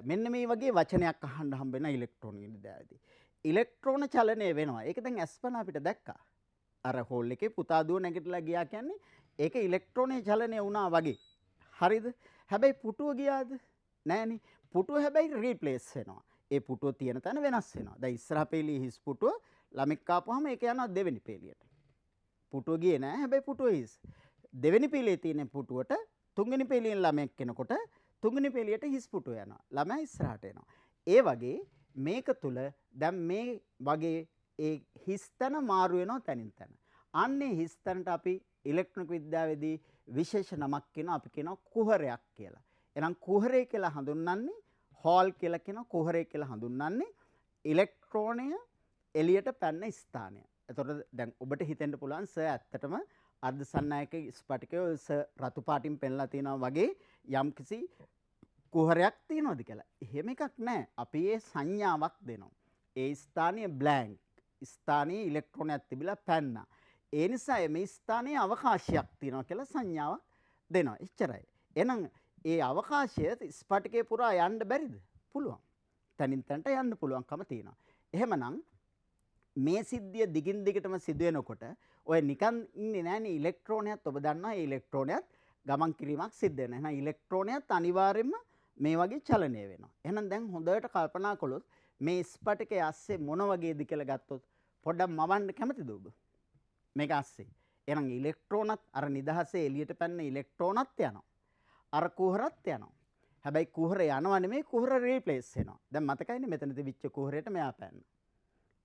මෙන්න මේ වගේ වචනයක් අහන්න හම්බ වෙන ඉලෙක්ට්‍රෝන විද්‍යාවේදී. ඉලෙක්ට්‍රෝන චලනය වෙනවා. ඒක දැන් අස්පනා අපිට දැක්කා. අර හෝල් එකේ පුතා දුව නැගිටලා ගියා කියන්නේ ඒක ඉලෙක්ට්‍රෝනේ චලනය වුණා වගේ. හරිද? හැබැයි පුටුව ගියාද? නෑනේ. පුටුව හැබැයි රීප්ලේස් වෙනවා. ඒ පුටුව තියෙන තැන වෙනස් වෙනවා. දැන් ඉස්සරහ පෙළියේ හිස් පුටුව ළමෙක් ආපුවාම ඒක යනවා දෙවෙනි පෙළියට. පුටුව ගියේ නෑ. හැබැයි පුටුව හිස්. දෙවෙනි පෙළියේ තියෙන පුටුවට තුන්වෙනි පෙළියෙන් ළමෙක් එනකොට තුන්වෙනි පෙළියට හිස් පුටුව යනවා. ළමයා ඉස්සරහට එනවා. ඒ වගේ මේක තුල දැන් මේ වගේ ඒ හිස්තන මාරු වෙනවා තැනින් තැන. අන්නේ හිස්තනට අපි ඉලෙක්ට්‍රොනික විද්‍යාවේදී විශේෂ නමක් කියනවා. අපි කියනවා කුහරයක් කියලා. එහෙනම් කුහරය කියලා හඳුන්වන්නේ හෝල් කියලා කියන කුහරය කියලා හඳුන්වන්නේ ඉලෙක්ට්‍රෝනය එළියට පැන්න ස්ථානය. එතකොට දැන් ඔබට හිතෙන්න පුළුවන් සර් ඇත්තටම අර්ධ සන්නායක ස්පටිකය රතු පාටින් පෙන්ලා තියෙනවා වගේ යම්කිසි කුහරයක් තියෙනවද කියලා. එහෙම එකක් නැහැ. අපි ඒ සංඥාවක් දෙනවා. ඒ ස්ථානයේ බ්ලැන්ක්. ස්ථානයේ ඉලෙක්ට්‍රෝනයක් තිබිලා පැන්නා. ඒ නිසා මේ ස්ථානයේ අවකාශයක් තියෙනවා කියලා සංඥාවක් දෙනවා. එච්චරයි. එහෙනම් ඒ අවකාශය ස්පටිකේ පුරා යන්න බැරිද? පුළුවන්. තනින් තනට යන්න පුළුවන්කම තියෙනවා. එහෙමනම් මේ සිද්ධිය දිගින් දිගටම සිදු වෙනකොට ඔය නිකන් ඉන්නේ නැහනේ ඉලෙක්ට්‍රෝනයත් ඔබ දන්නවා ඒ ඉලෙක්ට්‍රෝනයත් ගමන් කිරීමක් සිද්ධ වෙනවා. එහෙනම් ඉලෙක්ට්‍රෝනයත් අනිවාර්යයෙන්ම මේ වගේ චලනය වෙනවා. එහෙනම් දැන් හොඳට කල්පනා කළොත් මේ ස්පටිකයේ ASCII මොන වගේද කියලා ගත්තොත් පොඩ්ඩක් මවන්න කැමතිද ඔබ? මේක ASCII. එහෙනම් ඉලෙක්ට්‍රෝනත් අර නිදහසේ එළියට පැන්න ඉලෙක්ට්‍රෝනත් යනවා. අර කුහරත් යනවා. හැබැයි කුහර යනවා නෙමෙයි කුහර රීප්ලේස් වෙනවා. දැන් මතකයිනේ මෙතන තිබිච්ච කුහරයට මෙයා පැන්න.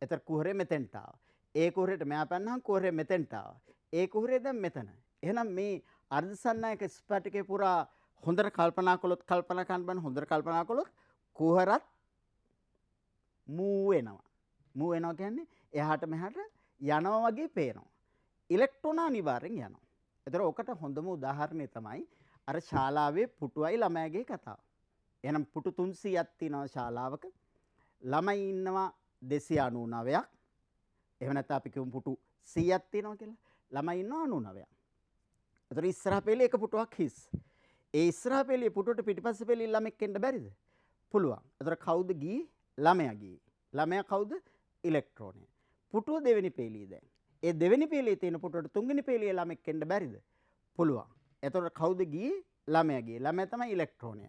එතර කුහරේ මෙතෙන්ට ආවා. ඒ කුහරයට මෙයා පැන්නහම කුහරේ මෙතෙන්ට ආවා. ඒ කුහරේ දැන් මෙතන. එහෙනම් මේ අර්ධ සන්නායක ස්පටිකේ පුරා හොඳට කල්පනා කළොත් කල්පනා කරන්න බෑ හොඳට කල්පනා කළොත් කුහරත් මූ වෙනවා. මූ වෙනවා කියන්නේ එහාට මෙහාට යනවා වගේ පේනවා. ඉලෙක්ට්‍රෝන අනිවාර්යෙන් යනවා. ඒතර ඔකට හොඳම උදාහරණය තමයි අර ශාලාවේ පුටුවයි ළමයාගේ කතාව. එහෙනම් පුටු 300ක් තියෙනවා ශාලාවක. ළමයි ඉන්නවා 299ක්. එහෙම නැත්නම් අපි කියමු පුටු 100ක් තියෙනවා කියලා. ළමයි ඉන්නවා 99ක්. ඒතර ඉස්සරහ පෙළේ එක පුටුවක් හිස්. ඒ ඉස්සරහ පෙළේ පුටුවට පිටිපස්ස පෙළේ ළමෙක් එන්න බැරිද? පුළුවන්. ඒතර කවුද ගියේ? ළමයා ගියේ. ළමයා කවුද? ඉලෙක්ට්‍රෝනය. පුටුව දෙවෙනි පෙළියේ දැන්. ඒ දෙවෙනි පෙළියේ තියෙන පුටුවට තුන්වෙනි පෙළියේ ළමෙක් එන්න බැරිද? පුළුවන්. එතකොට කවුද ගියේ? ළමයා ගියේ. ළමයා තමයි ඉලෙක්ට්‍රෝනය.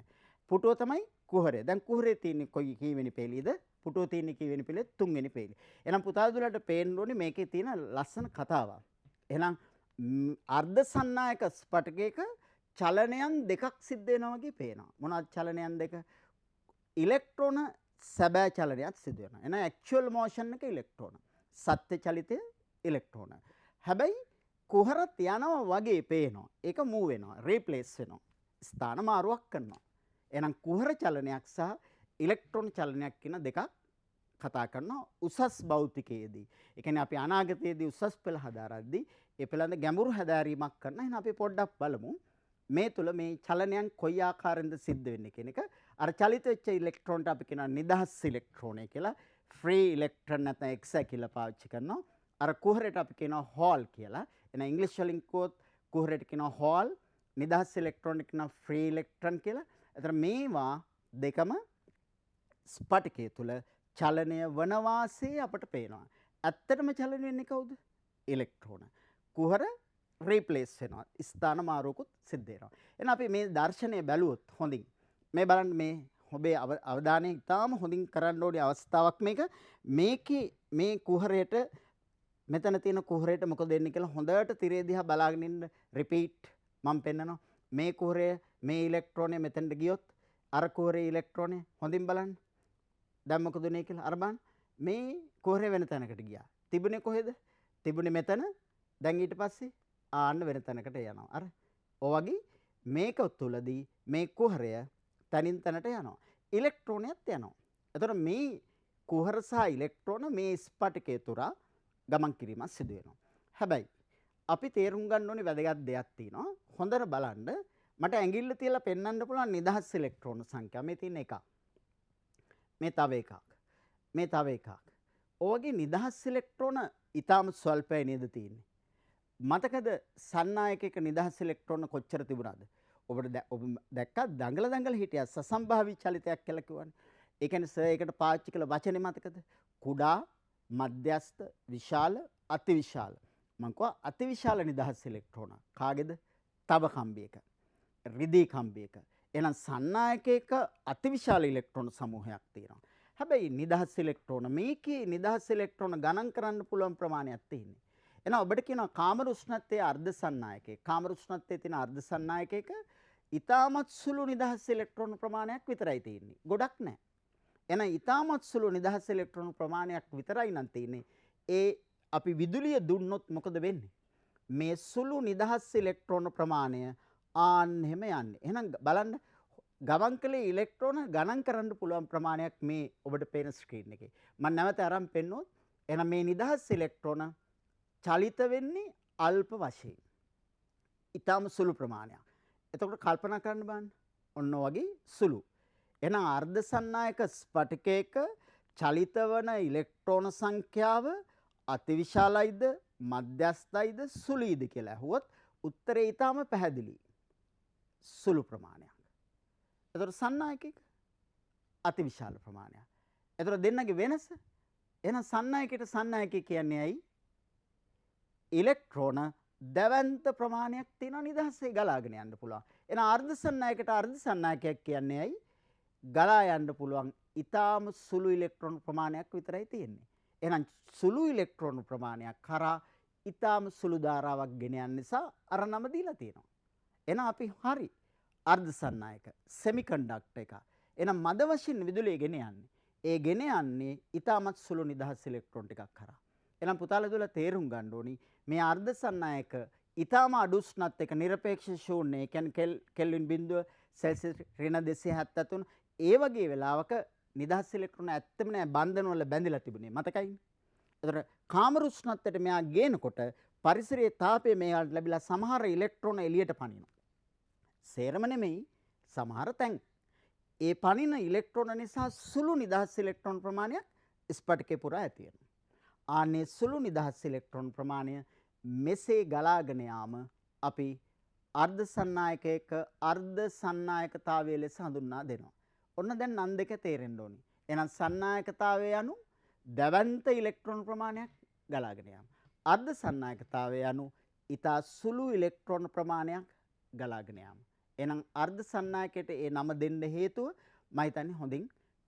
පුටුව තමයි කුහරය. දැන් කුහරේ තියෙන්නේ කොයි කීවෙනි පෙළියේද? පුටුව තියෙන්නේ කීවෙනි පෙළියේ? තුන්වෙනි පෙළියේ. එහෙනම් පුතාදුලට පේන්න ඕනේ මේකේ තියෙන ලස්සන කතාවක්. එහෙනම් අර්ධ සන්නායක ස්පටිකයක චලනයන් දෙකක් සිද්ධ වෙනවා වගේ පේනවා. මොනවද චලනයන් දෙක? ඉලෙක්ට්‍රෝන සැබෑ චලනයක් සිදු වෙනවා. එහෙනම් ඇක්චුවල් මෝෂන් එක ඉලෙක්ට්‍රෝන. සත්‍ය චලිතය ඉලෙක්ට්‍රෝන. හැබැයි කුහරත් යනවා වගේ පේනවා. ඒක මූව් වෙනවා, රීප්ලේස් වෙනවා. ස්ථාන මාරුවක් කරනවා. එහෙනම් කුහර චලනයක් සහ ඉලෙක්ට්‍රෝන චලනයක් කියන දෙකක් කතා කරනවා උසස් භෞතිකයේදී. ඒ කියන්නේ අපි අනාගතයේදී උසස් පෙළ හදාරද්දී ඒ පිළිබඳ ගැඹුරු හැදෑරීමක් කරන. එහෙනම් අපි පොඩ්ඩක් බලමු මේ තුල මේ චලනයන් කොයි ආකාරයෙන්ද සිද්ධ වෙන්නේ කියන එක. අර චලිත වෙච්ච ඉලෙක්ට්‍රෝනට අපි කියනවා නිදහස් ඉලෙක්ට්‍රෝනය කියලා. ෆ්‍රී ඉලෙක්ට්‍රෝන නැත්නම් එක්ස කියලා පාවිච්චි කරනවා. අර කුහරයට අපි කියනවා හෝල් කියලා. එහෙනම් ඉංග්‍රීසි වලින් කිව්වොත් කුහරයට කියනවා හෝල්, නිදහස් ඉලෙක්ට්‍රෝන කියනවා ෆ්‍රී ඉලෙක්ට්‍රෝන කියලා. එතන මේවා දෙකම ස්පටිකය තුල චලනය වන වාසේ අපට පේනවා. ඇත්තටම චලනය වෙන්නේ කවුද? ඉලෙක්ට්‍රෝන. කුහර රීප්ලේස් වෙනවා. ස්ථාන මාරුවකුත් සිද්ධ වෙනවා. එහෙනම් අපි මේ දර්ශනය බැලුවොත් හොඳින් මේ බලන්න මේ ඔබේ අවධානය ඉතාම හොඳින් කරන්න ඕනේ අවස්ථාවක් මේක. මේකේ මේ කුහරයට මෙතන තියෙන කුහරයට මොකද වෙන්නේ කියලා හොඳට තිරේ දිහා බලාගෙන ඉන්න. රිපීට් මම පෙන්නනවා. මේ කුහරය මේ ඉලෙක්ට්‍රෝනය මෙතනට ගියොත් අර කුහරේ ඉලෙක්ට්‍රෝනය හොඳින් බලන්න. දැන් මොකද උනේ කියලා අර බලන්න. මේ කුහරය වෙන තැනකට ගියා. තිබුණේ කොහෙද? තිබුණේ මෙතන. දැන් ඊට පස්සේ ආන්න වෙන තැනකට යනවා. අර ඔය වගේ මේක තුලදී මේ කුහරය තනින් තැනට යනවා. ඉලෙක්ට්‍රෝනයත් යනවා. එතකොට මේ කුහර සහ ඉලෙක්ට්‍රෝන මේ ස්පටිකය තුරා ගමන් කිරීමක් සිදු වෙනවා. හැබැයි අපි තේරුම් ගන්න ඕනේ වැදගත් දෙයක් තියෙනවා. හොඳට බලන්න මට ඇඟිල්ල තියලා පෙන්වන්න පුළුවන් නිදහස් ඉලෙක්ට්‍රෝන සංඛ්‍යාව. මේ තියෙන එකක්. මේ තව එකක්. මේ තව එකක්. ඔයගේ නිදහස් ඉලෙක්ට්‍රෝන ඊටාම ස්වල්පයි නේද තියෙන්නේ. මතකද සන්නායකයක නිදහස් ඉලෙක්ට්‍රෝන කොච්චර තිබුණාද? ඔබට ඔබ දැක්කා දඟල හිටියා සසම්භාවී චලිතයක් කියලා කිව්වනේ. ඒ කියන්නේ සර් ඒකට පාවිච්චි කළ වචනේ මතකද? කුඩා, මධ්‍යස්ථ, විශාල, අතිවිශාල. මම කිව්වා අතිවිශාල නිදහස් ඉලෙක්ට්‍රෝන. කාගේද? තව කම්බියක. රිදී කම්බියක. එහෙනම් සන්නායකයක අතිවිශාල ඉලෙක්ට්‍රෝන සමූහයක් තියෙනවා. හැබැයි නිදහස් ඉලෙක්ට්‍රෝන මේකේ නිදහස් ඉලෙක්ට්‍රෝන ගණන් කරන්න පුළුවන් ප්‍රමාණයක් තියෙන්නේ. එහෙනම් ඔබට කියනවා කාමර උෂ්ණත්වයේ අර්ධ සන්නායකයක. කාමර උෂ්ණත්වයේ තියෙන අර්ධ සන්නායකයක ඊටමත් සුළු නිදහස් ඉලෙක්ට්‍රෝන ප්‍රමාණයක් විතරයි තියෙන්නේ. ගොඩක් නැහැ. එහෙනම් ඊටමත් සුළු නිදහස් ඉලෙක්ට්‍රෝන ප්‍රමාණයක් විතරයි නම් තියෙන්නේ. ඒ අපි විදුලිය දුන්නොත් මොකද වෙන්නේ? මේ සුළු නිදහස් ඉලෙක්ට්‍රෝන ප්‍රමාණය ආන්න එහෙම යන්නේ. එහෙනම් බලන්න ගමන් කළේ ඉලෙක්ට්‍රෝන ගණන් කරන්න පුළුවන් ප්‍රමාණයක් මේ ඔබට පේන ස්ක්‍රීන් එකේ. මම නැවත අරන් පෙන්නුවොත් එහෙනම් මේ නිදහස් ඉලෙක්ට්‍රෝන චලිත වෙන්නේ අල්ප වශයෙන්. ඊටම සුළු ප්‍රමාණයක්. එතකොට කල්පනා කරන්න බලන්න. ඔන්න වගේ සුළු. එහෙනම් අර්ධ සන්නායක ස්පටිකයක චලිත වන ඉලෙක්ට්‍රෝන සංඛ්‍යාව අතිවිශාලයිද මධ්‍යස්ථයිද සුළුයිද කියලා අහුවොත් උත්තරේ ඊටම පැහැදිලි. සුළු ප්‍රමාණයක්. එතකොට සන්නායකයක අතිවිශාල ප්‍රමාණයක්. එතකොට දෙන්නගේ වෙනස එහෙනම් සන්නායකයට සන්නායකය කියන්නේ ඇයි? ඉලෙක්ට්‍රෝන දැවැන්ත ප්‍රමාණයක් තියෙන නිදහසේ ගලාගෙන යන්න පුළුවන්. එහෙනම් අර්ධ සන්නායකයට අර්ධ සන්නායකයක් කියන්නේ ඇයි? ගලා යන්න පුළුවන් ඊටාම සුළු ඉලෙක්ට්‍රෝන ප්‍රමාණයක් විතරයි තියෙන්නේ. එහෙනම් සුළු ඉලෙක්ට්‍රෝන ප්‍රමාණයක් කරා ඊටාම සුළු ධාරාවක් ගෙන යන නිසා අර නම දීලා තියෙනවා. එහෙනම් අපි හරි අර්ධ සන්නායක සෙමිකන්ඩක්ටර් එක. එහෙනම් මද වශයෙන් විදුලිය ගෙන යන්නේ. ඒ ගෙන යන්නේ ඊටමත් සුළු නිදහස් ඉලෙක්ට්‍රෝන ටිකක් කරා. එහෙනම් පුතාලා දුවලා තේරුම් ගන්න ඕනි මේ අර්ධ සන්නායක ඊටම අඩු උෂ්ණත්වයක නිරපේක්ෂ ශූන්‍ය. ඒ කියන්නේ කෙල්වින් බිඳුව සෙල්සියස් −273 ඒ වගේ වෙලාවක නිදහස් ඉලෙක්ට්‍රෝන ඇත්තම නෑ බන්ධන වල බැඳිලා තිබුණේ. මතකයිනේ. ඒතර කාමර උෂ්ණත්වයට මෙයා ගේනකොට පරිසරයේ තාපය මෙයාට ලැබිලා සමහර ඉලෙක්ට්‍රෝන එළියට පනිනවා. සේරම නෙමෙයි සමහර තැන්. ඒ පනින ඉලෙක්ට්‍රෝන නිසා සුළු නිදහස් ඉලෙක්ට්‍රෝන ප්‍රමාණයක් ස්පටිකේ පුරා ඇති වෙනවා. ආනේ සුළු නිදහස් ඉලෙක්ට්‍රෝන ප්‍රමාණය මෙසේ ගලාගෙන යාම අපි අර්ධ සන්නායකයක අර්ධ සන්නායකතාවය ලෙස හඳුන්වා දෙනවා. ඔන්න දැන් නම් දෙක තේරෙන්න ඕනි. එහෙනම් සන්නායකතාවය යනු දැවැන්ත ඉලෙක්ට්‍රෝන ප්‍රමාණයක් ගලාගෙන යාම. අර්ධ සන්නායකතාවය යනු ඊටා සුළු ඉලෙක්ට්‍රෝන ප්‍රමාණයක් ගලාගෙන යාම. එහෙනම් අර්ධ සන්නායකයට ඒ නම දෙන්න හේතුව මම හිතන්නේ හොඳින්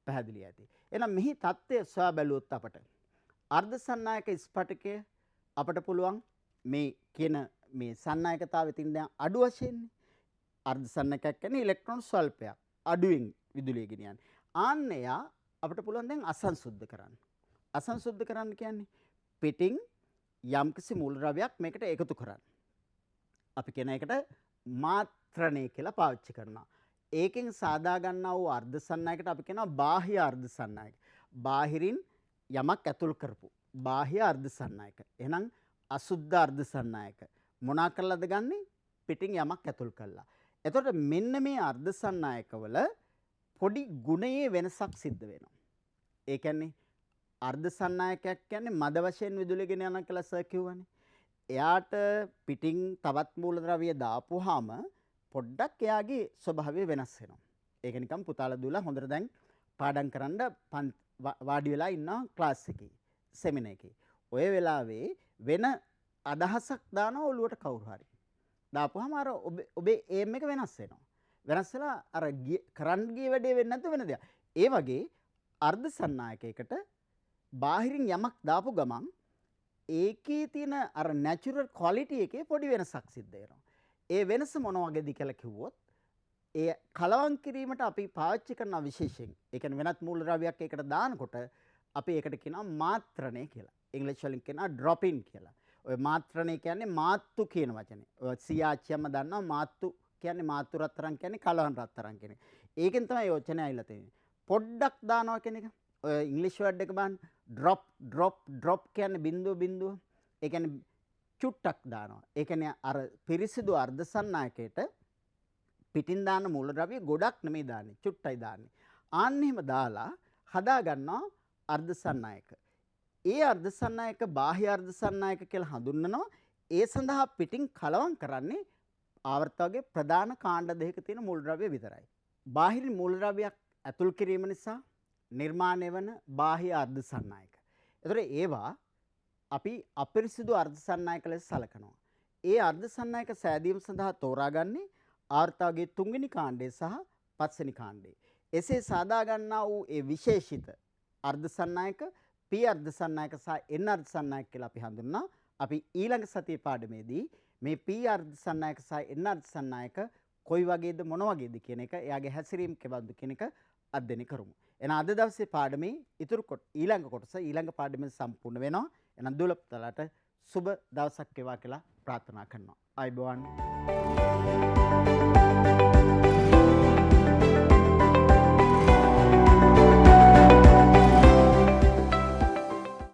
පැහැදිලි ඇති. එහෙනම් මෙහි தත්ත්වය සොයා බැලුවොත් අපට අර්ධ සන්නායක ස්පටිකය අපට පුළුවන් මේ කියන මේ සන්නායකතාවයේ තියෙන දැන් අඩු වශයෙන්නේ අර්ධ සන්නායකයක් කියන්නේ ඉලෙක්ට්‍රෝන ස්වල්පයක් අඩුවෙන් විදුලිය ගෙනියන්නේ. ආන්න එයා අපිට පුළුවන් දැන් අසංසුද්ධ කරන්න. අසංසුද්ධ කරන්න කියන්නේ පිටින් යම්කිසි මූලද්‍රව්‍යයක් මේකට එකතු කරන්න. අපි කියන එකට මාත්‍රණය කියලා පාවිච්චි කරනවා. ඒකෙන් සාදා ගන්නා වූ අර්ධ සන්නායකට අපි කියනවා බාහ්‍ය අර්ධ සන්නායක. බාහිරින් යමක් ඇතුල් කරපු බාහ්‍ය අර්ධ සන්නායක. එහෙනම් අසුද්ධ අර්ධ සන්නායක. මොනා කරලාද ගන්නෙ? පිටින් යමක් ඇතුල් කළා. එතකොට මෙන්න මේ අර්ධ සන්නායකවල පොඩි ගුණයේ වෙනසක් සිද්ධ වෙනවා. ඒ කියන්නේ අර්ධ සන්නායකයක් කියන්නේ මද වශයෙන් විදුලිය ගෙන යනවා කියලා සර් කිව්වනේ. එයාට පිටින් තවත් මූලද්‍රව්‍ය දාපුවාම පොඩ්ඩක් එයාගේ ස්වභාවය වෙනස් වෙනවා. ඒක නිකන් පුතාලා දුවලා හොඳට දැන් පාඩම් කරන්න වාඩි වෙලා ඉන්නවා ක්ලාස් එකේ සෙමිනාර් එකේ. ඔය වෙලාවේ වෙන අදහසක් දානවා ඔළුවට කවුරු හරි. දාපුවාම අර ඔබේ ඒම් එක වෙනස් වෙනවා. වෙනස් වෙලා අර කරන්න ගිය වැඩේ වෙන්නේ නැත්නම් වෙන දෙයක්. ඒ වගේ අර්ධ සන්නායකයකට බාහිරින් යමක් දාපු ගමන් ඒකේ තියෙන අර නැචරල් ක්වොලිටි එකේ පොඩි වෙනසක් සිද්ධ වෙනවා. ඒ වෙනස මොන වගේද කියලා කිව්වොත් ඒ කලවම් කිරීමට අපි පාවිච්චි කරන විශේෂයෙන් ඒ කියන්නේ වෙනත් මූලද්‍රව්‍යයක් ඒකට දානකොට අපි ඒකට කියනවා මාත්‍රණය කියලා. ඉංග්‍රීසි වලින් කියනවා drop in කියලා. ඔය මාත්‍රණය කියන්නේ මාත්තු කියන වචනේ. ඔය සියාච්චියම දන්නවා මාත්තු කියන්නේ මාත්තු රත්තරන් කියන්නේ කලවම් රත්තරන් කියන එක. ඒකෙන් තමයි යෝජනය ඇවිල්ලා තියෙන්නේ. පොඩ්ඩක් දානවා කියන එක. ඔය ඉංග්‍රීසි වර්ඩ් එක බලන්න drop කියන්නේ බිඳුව බිඳුව. ඒ කියන්නේ චුට්ටක් දානවා. ඒ කියන්නේ අර පිරිසිදු අර්ධ සන්නායකයට පිටින් දාන මූලද්‍රව්‍ය ගොඩක් නෙමෙයි දාන්නේ. චුට්ටයි දාන්නේ. ආන්න එහෙම දාලා හදා ගන්නවා අර්ධ සන්නායක. ඒ අර්ධ සන්නායක බාහ්‍ය අර්ධ සන්නායක කියලා හඳුන්වනවා. ඒ සඳහා පිටින් කලවම් කරන්නේ ආවර්ත වගේ ප්‍රධාන කාණ්ඩ දෙකක තියෙන මූලද්‍රව්‍ය විතරයි. බාහිර මූලද්‍රව්‍යයක් ඇතුල් කිරීම නිසා නිර්මාණය වන බාහ්‍ය අර්ධ සන්නායක. ඒතර ඒවා අපි අපිරිසිදු අර්ධ සන්නායක ලෙස සලකනවා. ඒ අර්ධ සන්නායක සෑදීම සඳහා තෝරාගන්නේ ආවර්තයේ තුන්වෙනි කාණ්ඩය සහ පස්වෙනි කාණ්ඩය. එසේ සාදා ගන්නා වූ ඒ විශේෂිත අර්ධ සන්නායක P අර්ධ සන්නායක සහ N අර්ධ සන්නායක කියලා අපි හඳුන්වනවා. අපි ඊළඟ සතියේ පාඩමේදී මේ P අර්ධ සන්නායක සහ N අර්ධ සන්නායක කොයි වගේද මොන වගේද කියන එක එයාගේ හැසිරීම කෙබඳු කියන එක අධ්‍යයනය කරමු. එහෙනම් අද දවසේ පාඩමේ ඊළඟ කොටස ඊළඟ පාඩමෙන් සම්පූර්ණ වෙනවා. එහෙනම් දුලප්තලට සුබ දවසක් වේවා කියලා ප්‍රාර්ථනා කරනවා. ආයුබෝවන්.